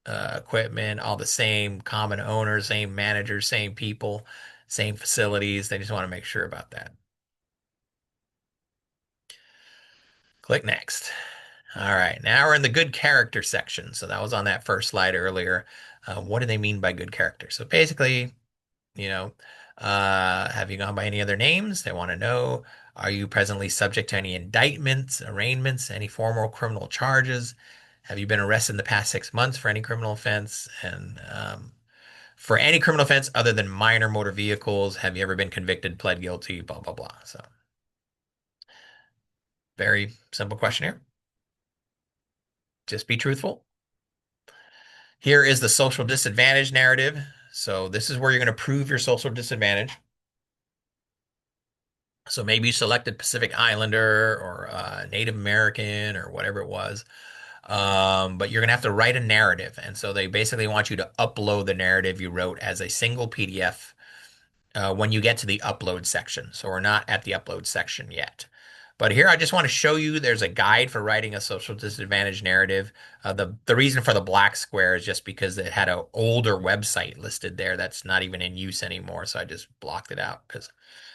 equipment, all the same common owners, same managers, same people, same facilities. They just want to make sure about that. Click next. All right, now we're in the good character section. So that was on that first slide earlier. What do they mean by good character? So basically, you know, have you gone by any other names? They want to know, are you presently subject to any indictments, arraignments, any formal criminal charges? Have you been arrested in the past 6 months for any criminal offense? And for any criminal offense other than minor motor vehicles, have you ever been convicted, pled guilty, blah, blah, blah. So, very simple questionnaire. Just be truthful. Here is the social disadvantage narrative. So, this is where you're going to prove your social disadvantage. So, maybe you selected Pacific Islander or Native American or whatever it was. But you're going to have to write a narrative. And so, they basically want you to upload the narrative you wrote as a single PDF when you get to the upload section. So we're not at the upload section yet. But here I just want to show you there's a guide for writing a social disadvantage narrative. The reason for the black square is just because it had an older website listed there that's not even in use anymore. So I just blocked it out because.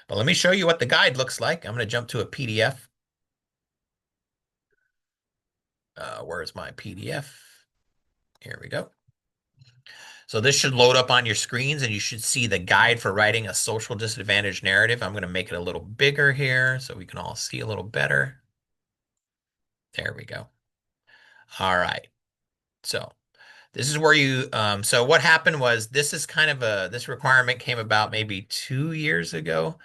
But let me show you what the guide looks like. I'm going to jump to a PDF. Where's my PDF? Here we go. So this should load up on your screens and you should see the guide for writing a social disadvantage narrative. I'm going to make it a little bigger here so we can all see a little better. There we go. All right. So this is where so what happened was this requirement came about maybe 2 years ago.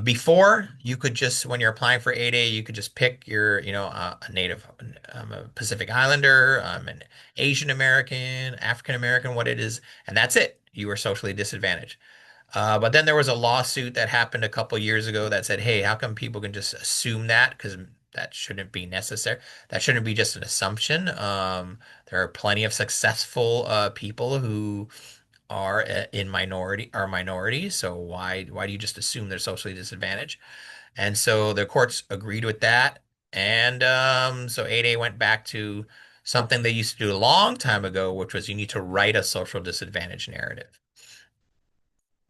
Before you could just, when you're applying for 8A, you could just pick a native, I'm a Pacific Islander, I'm an Asian American, African American, what it is, and that's it. You were socially disadvantaged. But then there was a lawsuit that happened a couple years ago that said, hey, how come people can just assume that? Because that shouldn't be necessary. That shouldn't be just an assumption. There are plenty of successful people who are minorities. So why do you just assume they're socially disadvantaged? And so the courts agreed with that. And so 8A went back to something they used to do a long time ago, which was you need to write a social disadvantage narrative.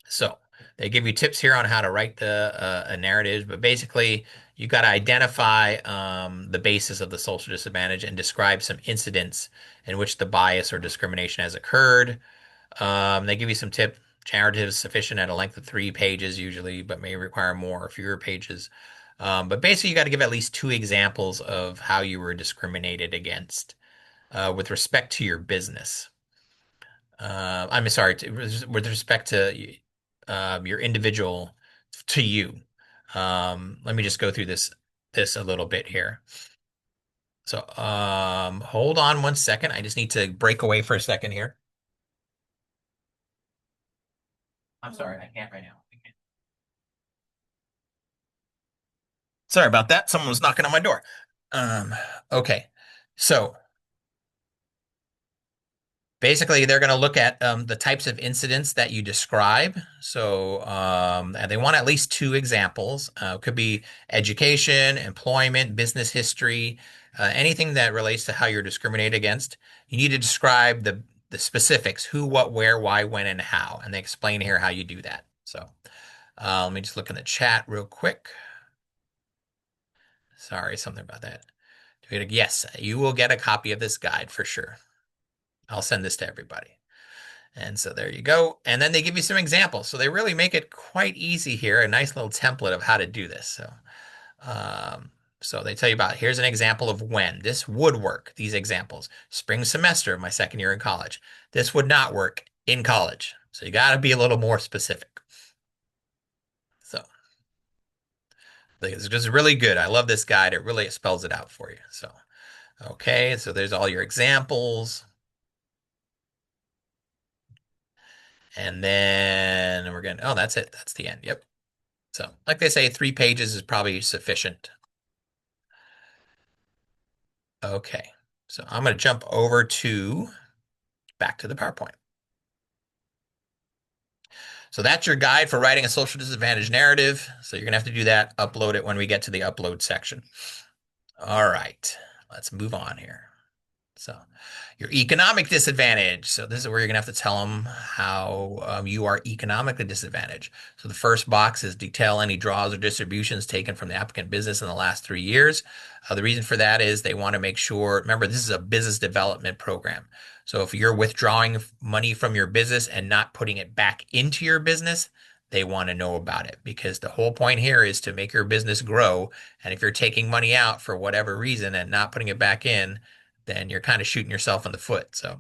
So they give you tips here on how to write a narrative, but basically you got to identify the basis of the social disadvantage and describe some incidents in which the bias or discrimination has occurred. They give you some tip narratives sufficient at a length of 3 pages usually, but may require more or fewer pages. But basically, you got to give at least 2 examples of how you were discriminated against with respect to your business. I'm sorry, with respect to your individual to you. Let me just go through this a little bit here. So, hold on one second. I just need to break away for a second here. I'm sorry, I can't right now. Sorry about that. Someone was knocking on my door. Um, okay. So basically, they're going to look at the types of incidents that you describe. So, and they want at least 2 examples. Could be education, employment, business history, anything that relates to how you're discriminated against. You need to describe the specifics: who, what, where, why, when, and how. And they explain here how you do that. So, let me just look in the chat real quick. Sorry, something about that. Yes, you will get a copy of this guide for sure. I'll send this to everybody. And so there you go. And then they give you some examples. So they really make it quite easy here, a nice little template of how to do this. Um, so they tell you about here's an example of when this would work, these examples. Spring semester of my second year in college. This would not work in college. So you got to be a little more specific. So it's just really good. I love this guide. It really spells it out for you. So, okay, so there's all your examples. And then we're going to, oh, that's it. That's the end. Yep. So, like they say, 3 pages is probably sufficient. Okay. So I'm going to jump over to back to the PowerPoint. So that's your guide for writing a social disadvantage narrative. So you're going to have to do that, upload it when we get to the upload section. All right. Let's move on here. So, your economic disadvantage. So, this is where you're going to have to tell them how you are economically disadvantaged. So, the first box is detail any draws or distributions taken from the applicant business in the last 3 years. The reason for that is they want to make sure, remember, this is a business development program. So, if you're withdrawing money from your business and not putting it back into your business, they want to know about it because the whole point here is to make your business grow. And if you're taking money out for whatever reason and not putting it back in, then you're kind of shooting yourself in the foot. So,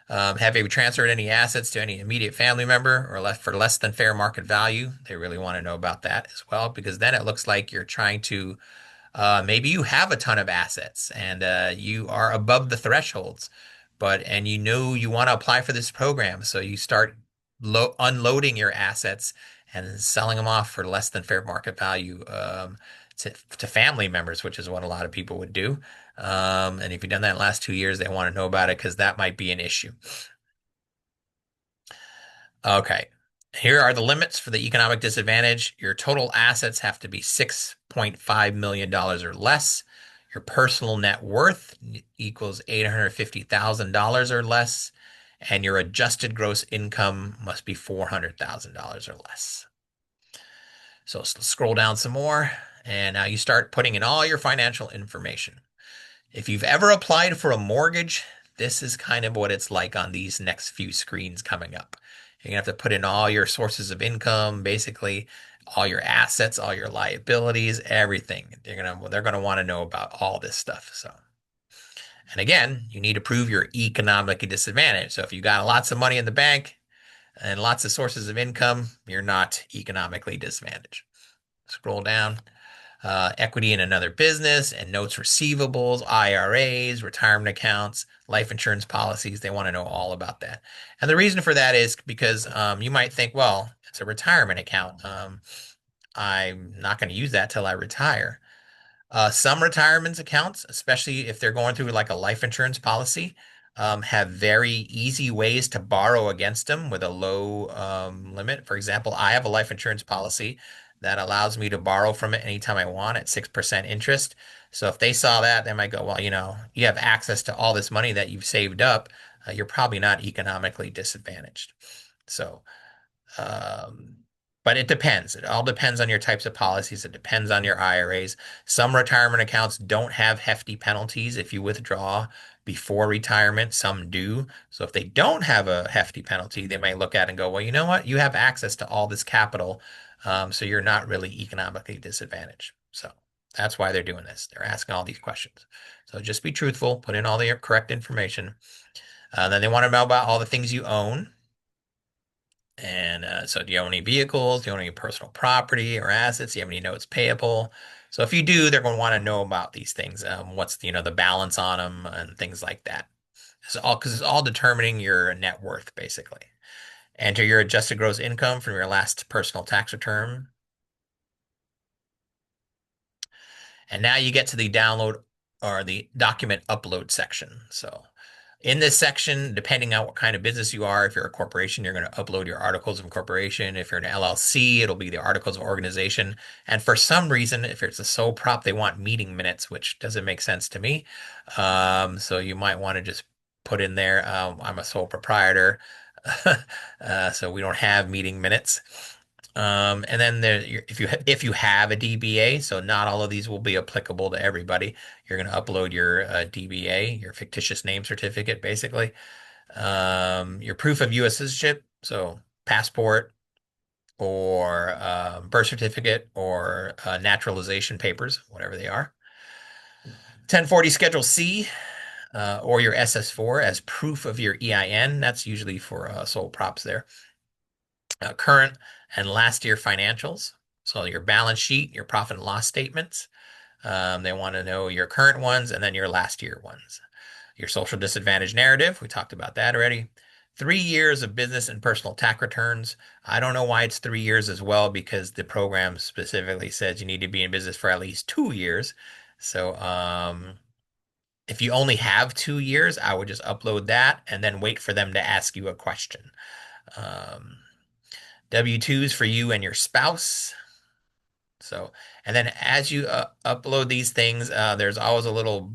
have you transferred any assets to any immediate family member or left for less than fair market value? They really want to know about that as well, because then it looks like you're trying to maybe you have a ton of assets and you are above the thresholds, and you know you want to apply for this program, so you start unloading your assets and selling them off for less than fair market value to family members, which is what a lot of people would do. And if you've done that in the last 2 years, they want to know about it because that might be an issue. Okay. Here are the limits for the economic disadvantage. Your total assets have to be $6.5 million or less. Your personal net worth equals $850,000 or less. And your adjusted gross income must be $400,000 or less. So let's scroll down some more. And now you start putting in all your financial information. If you've ever applied for a mortgage, this is kind of what it's like on these next few screens coming up. You're gonna have to put in all your sources of income, basically all your assets, all your liabilities, everything. They're gonna want to know about all this stuff. So, and again, you need to prove you're economically disadvantaged. So if you got lots of money in the bank and lots of sources of income, you're not economically disadvantaged. Scroll down. Equity in another business and notes receivables, IRAs, retirement accounts, life insurance policies. They want to know all about that. And the reason for that is because you might think, well, it's a retirement account. I'm not going to use that till I retire. Some retirement accounts, especially if they're going through like a life insurance policy, have very easy ways to borrow against them with a low limit. For example, I have a life insurance policy that allows me to borrow from it anytime I want at 6% interest. So if they saw that, they might go, well, you have access to all this money that you've saved up. You're probably not economically disadvantaged. So, um, but it depends. It all depends on your types of policies. It depends on your IRAs. Some retirement accounts don't have hefty penalties if you withdraw before retirement. Some do. So if they don't have a hefty penalty, they might look at it and go, well, you know what? You have access to all this capital, so you're not really economically disadvantaged. So that's why they're doing this. They're asking all these questions. So just be truthful, put in all the correct information. Then they want to know about all the things you own. And so, do you own any vehicles? Do you own any personal property or assets? Do you have any notes payable? So, if you do, they're going to want to know about these things. What's the balance on them and things like that. It's all because it's all determining your net worth, basically. Enter your adjusted gross income from your last personal tax return. And now you get to the download or the document upload section. So in this section, depending on what kind of business you are, if you're a corporation, you're going to upload your articles of incorporation. If you're an LLC, it'll be the articles of organization. And for some reason, if it's a sole prop, they want meeting minutes, which doesn't make sense to me. So you might want to just put in there, I'm a sole proprietor. So we don't have meeting minutes. And then if you have a DBA, so not all of these will be applicable to everybody. You're going to upload your DBA, your fictitious name certificate, basically. Your proof of U.S. citizenship, so passport or birth certificate or naturalization papers, whatever they are. 1040 Schedule C or your SS4 as proof of your EIN. That's usually for sole props there. Current and last year financials. So your balance sheet, your profit and loss statements. They want to know your current ones and then your last year ones. Your social disadvantage narrative, we talked about that already. 3 years of business and personal tax returns. I don't know why it's 3 years as well, because the program specifically says you need to be in business for at least 2 years. So if you only have 2 years, I would just upload that and then wait for them to ask you a question. Um, W-2s for you and your spouse. So, and then as you upload these things, there's always a little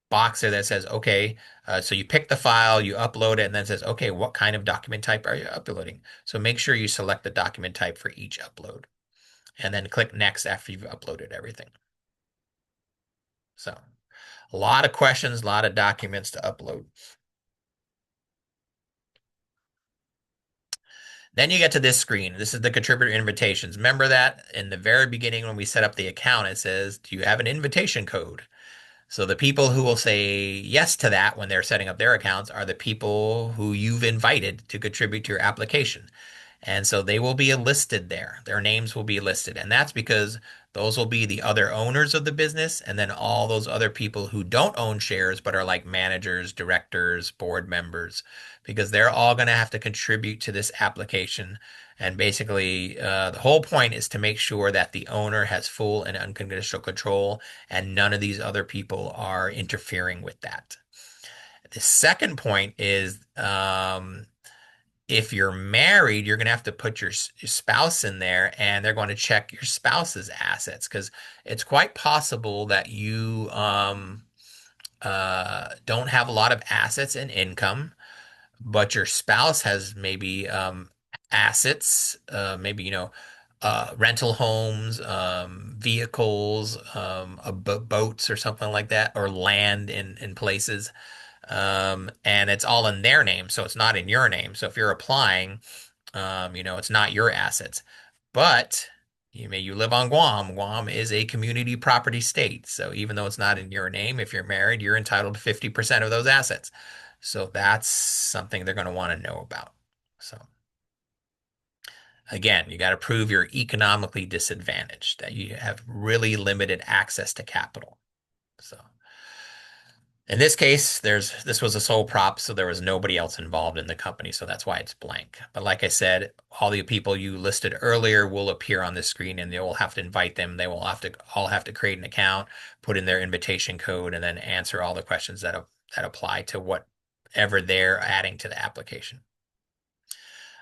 box there that says, okay, so you pick the file, you upload it, and then it says, okay, what kind of document type are you uploading? So make sure you select the document type for each upload, and then click next after you've uploaded everything. So a lot of questions, a lot of documents to upload. Then you get to this screen. This is the contributor invitations. Remember that in the very beginning when we set up the account, it says, do you have an invitation code? So the people who will say yes to that when they're setting up their accounts are the people who you've invited to contribute to your application. And so they will be listed there. Their names will be listed. And that's because those will be the other owners of the business. And then all those other people who don't own shares, but are like managers, directors, board members, because they're all going to have to contribute to this application. And basically, the whole point is to make sure that the owner has full and unconditional control, and none of these other people are interfering with that. The second point is if you're married, you're going to have to put your spouse in there, and they're going to check your spouse's assets, because it's quite possible that you don't have a lot of assets and income, but your spouse has maybe assets, maybe, rental homes, vehicles, boats or something like that, or land in places. And it's all in their name, so it's not in your name. So if you're applying, it's not your assets. But you live on Guam. Guam is a community property state. So even though it's not in your name, if you're married, you're entitled to 50% of those assets. So that's something they're going to want to know about. So again, you got to prove you're economically disadvantaged, that you have really limited access to capital. So in this case, this was a sole prop, so there was nobody else involved in the company, so that's why it's blank. But like I said, all the people you listed earlier will appear on the screen, and you'll have to invite them. They will all have to create an account, put in their invitation code, and then answer all the questions that apply to whatever they're adding to the application.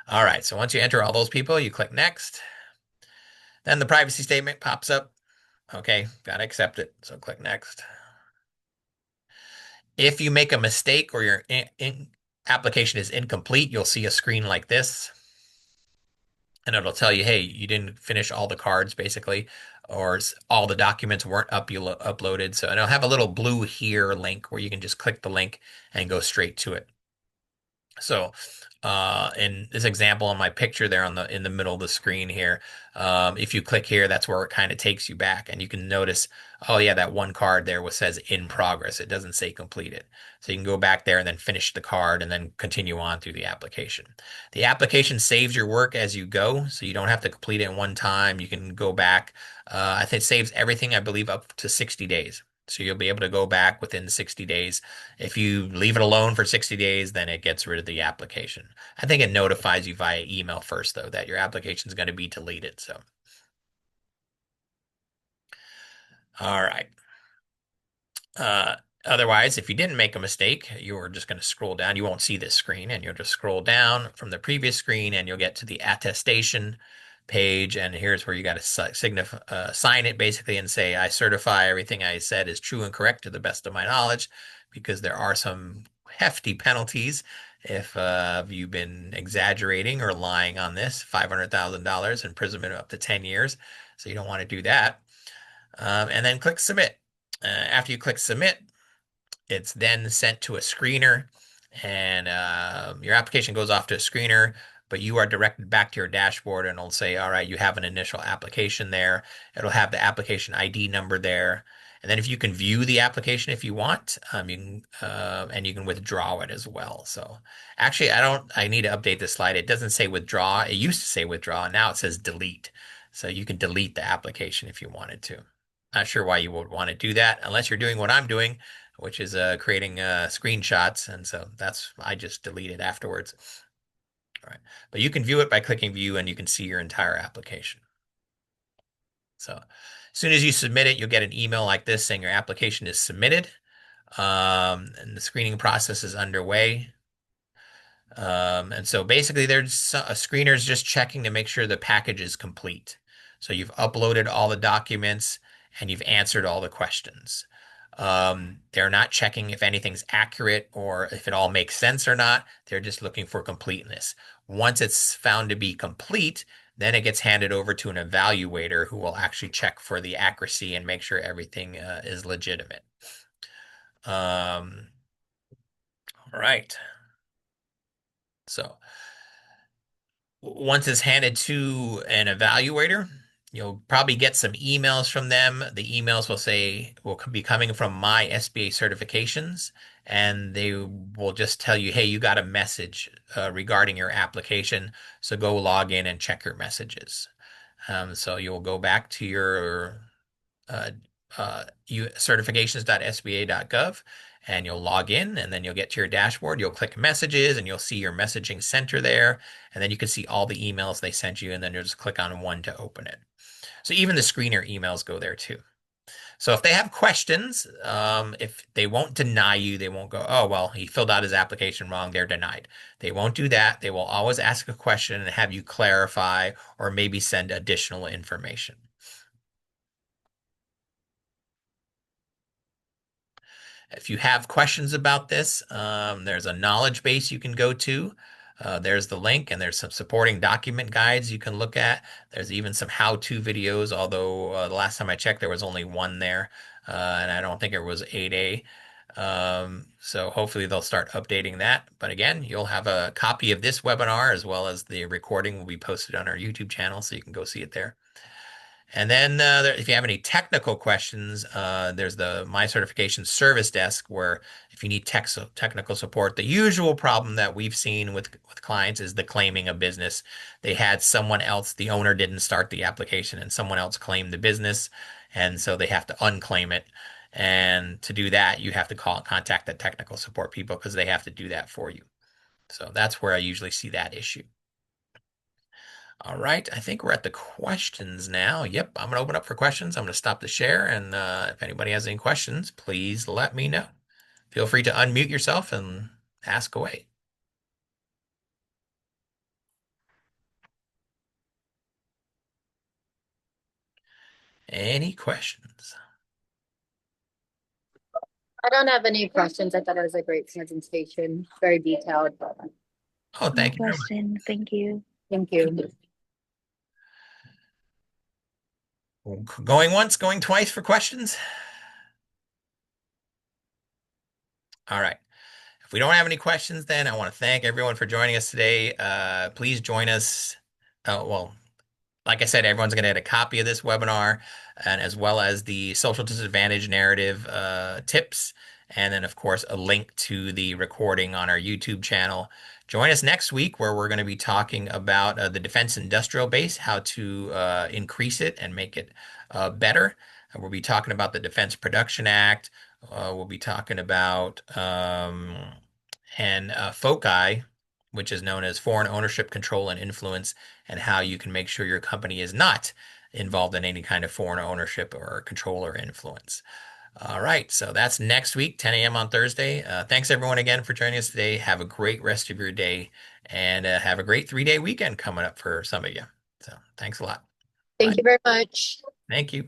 All right, so once you enter all those people, you click next. Then the privacy statement pops up. Okay, gotta accept it. So click next. If you make a mistake or your application is incomplete, you'll see a screen like this. And it'll tell you, hey, you didn't finish all the cards, basically, or all the documents weren't uploaded. So, and it'll have a little blue here link where you can just click the link and go straight to it. So, in this example on my picture there in the middle of the screen here, if you click here, that's where it kind of takes you back, and you can notice, oh yeah, that one card there says in progress. It doesn't say completed. So you can go back there and then finish the card and then continue on through the application. The application saves your work as you go, so you don't have to complete it in one time. You can go back. I think it saves everything, I believe, up to 60 days. So you'll be able to go back within 60 days. If you leave it alone for 60 days, then it gets rid of the application. I think it notifies you via email first, though, that your application is going to be deleted. So, all right. Uh, Otherwise, if you didn't make a mistake, you're just going to scroll down. You won't see this screen, and you'll just scroll down from the previous screen, and you'll get to the attestation page. And here's where you got to sign it basically and say, I certify everything I said is true and correct to the best of my knowledge, because there are some hefty penalties if you've been exaggerating or lying on this. $500,000, imprisonment of up to 10 years. So you don't want to do that. And then click submit. After you click submit, it's then sent to a screener. and your application goes off to a screener, but you are directed back to your dashboard and it'll say, all right, you have an initial application there. It'll have the application ID number there. And then if you can view the application if you want, you can and you can withdraw it as well. So actually, I need to update this slide. It doesn't say withdraw. It used to say withdraw. Now it says delete. So you can delete the application if you wanted to. Not sure why you would want to do that unless you're doing what I'm doing, which is creating screenshots. And so I just delete it afterwards. All right. But you can view it by clicking view and you can see your entire application. So as soon as you submit it, you'll get an email like this saying your application is submitted. And the screening process is underway. And so basically, there's a screener's just checking to make sure the package is complete. So you've uploaded all the documents and you've answered all the questions. They're not checking if anything's accurate or if it all makes sense or not. They're just looking for completeness. Once it's found to be complete, then it gets handed over to an evaluator who will actually check for the accuracy and make sure everything is legitimate. All right. So once it's handed to an evaluator, you'll probably get some emails from them. The emails will be coming from my SBA certifications, and they will just tell you, hey, you got a message regarding your application, so go log in and check your messages. So you'll go back to your uh, certifications.sba.gov and you'll log in and then you'll get to your dashboard. You'll click messages and you'll see your messaging center there. And then you can see all the emails they sent you and then you'll just click on one to open it. So even the screener emails go there too. So if they have questions, if they won't deny you, they won't go, oh, well, he filled out his application wrong, they're denied. They won't do that. They will always ask a question and have you clarify or maybe send additional information. If you have questions about this, there's a knowledge base you can go to. There's the link, and there's some supporting document guides you can look at. There's even some how-to videos, although the last time I checked, there was only one there, and I don't think it was 8A. So hopefully they'll start updating that. But again, you'll have a copy of this webinar as well as the recording will be posted on our YouTube channel, so you can go see it there. And then if you have any technical questions, there's the My Certification Service Desk where if you need technical support, the usual problem that we've seen with clients is the claiming of business. They had someone else, the owner didn't start the application and someone else claimed the business. And so they have to unclaim it. And to do that, you have to contact the technical support people because they have to do that for you. So that's where I usually see that issue. All right, I think we're at the questions now. Yep, I'm going to open up for questions. I'm going to stop the share, and if anybody has any questions, please let me know. Feel free to unmute yourself and ask away. Any questions? I don't have any questions. I thought it was a great presentation, very detailed. Oh, No thank you very much. question. Thank you. Thank you. Going once, going twice for questions? All right. If we don't have any questions, then I want to thank everyone for joining us today. Please join us. Well, like I said, everyone's going to get a copy of this webinar and as well as the social disadvantage narrative tips. And then, of course, a link to the recording on our YouTube channel. Join us next week where we're going to be talking about the defense industrial base, how to increase it and make it better. We'll be talking about the Defense Production Act. We'll be talking about and FOCI, which is known as Foreign Ownership, Control, and Influence, and how you can make sure your company is not involved in any kind of foreign ownership or control or influence. All right, so that's next week, 10 a.m. on Thursday. Thanks everyone again for joining us today. Have a great rest of your day and have a great 3-day weekend coming up for some of you. So thanks a lot. Thank Bye. you very much. Thank you.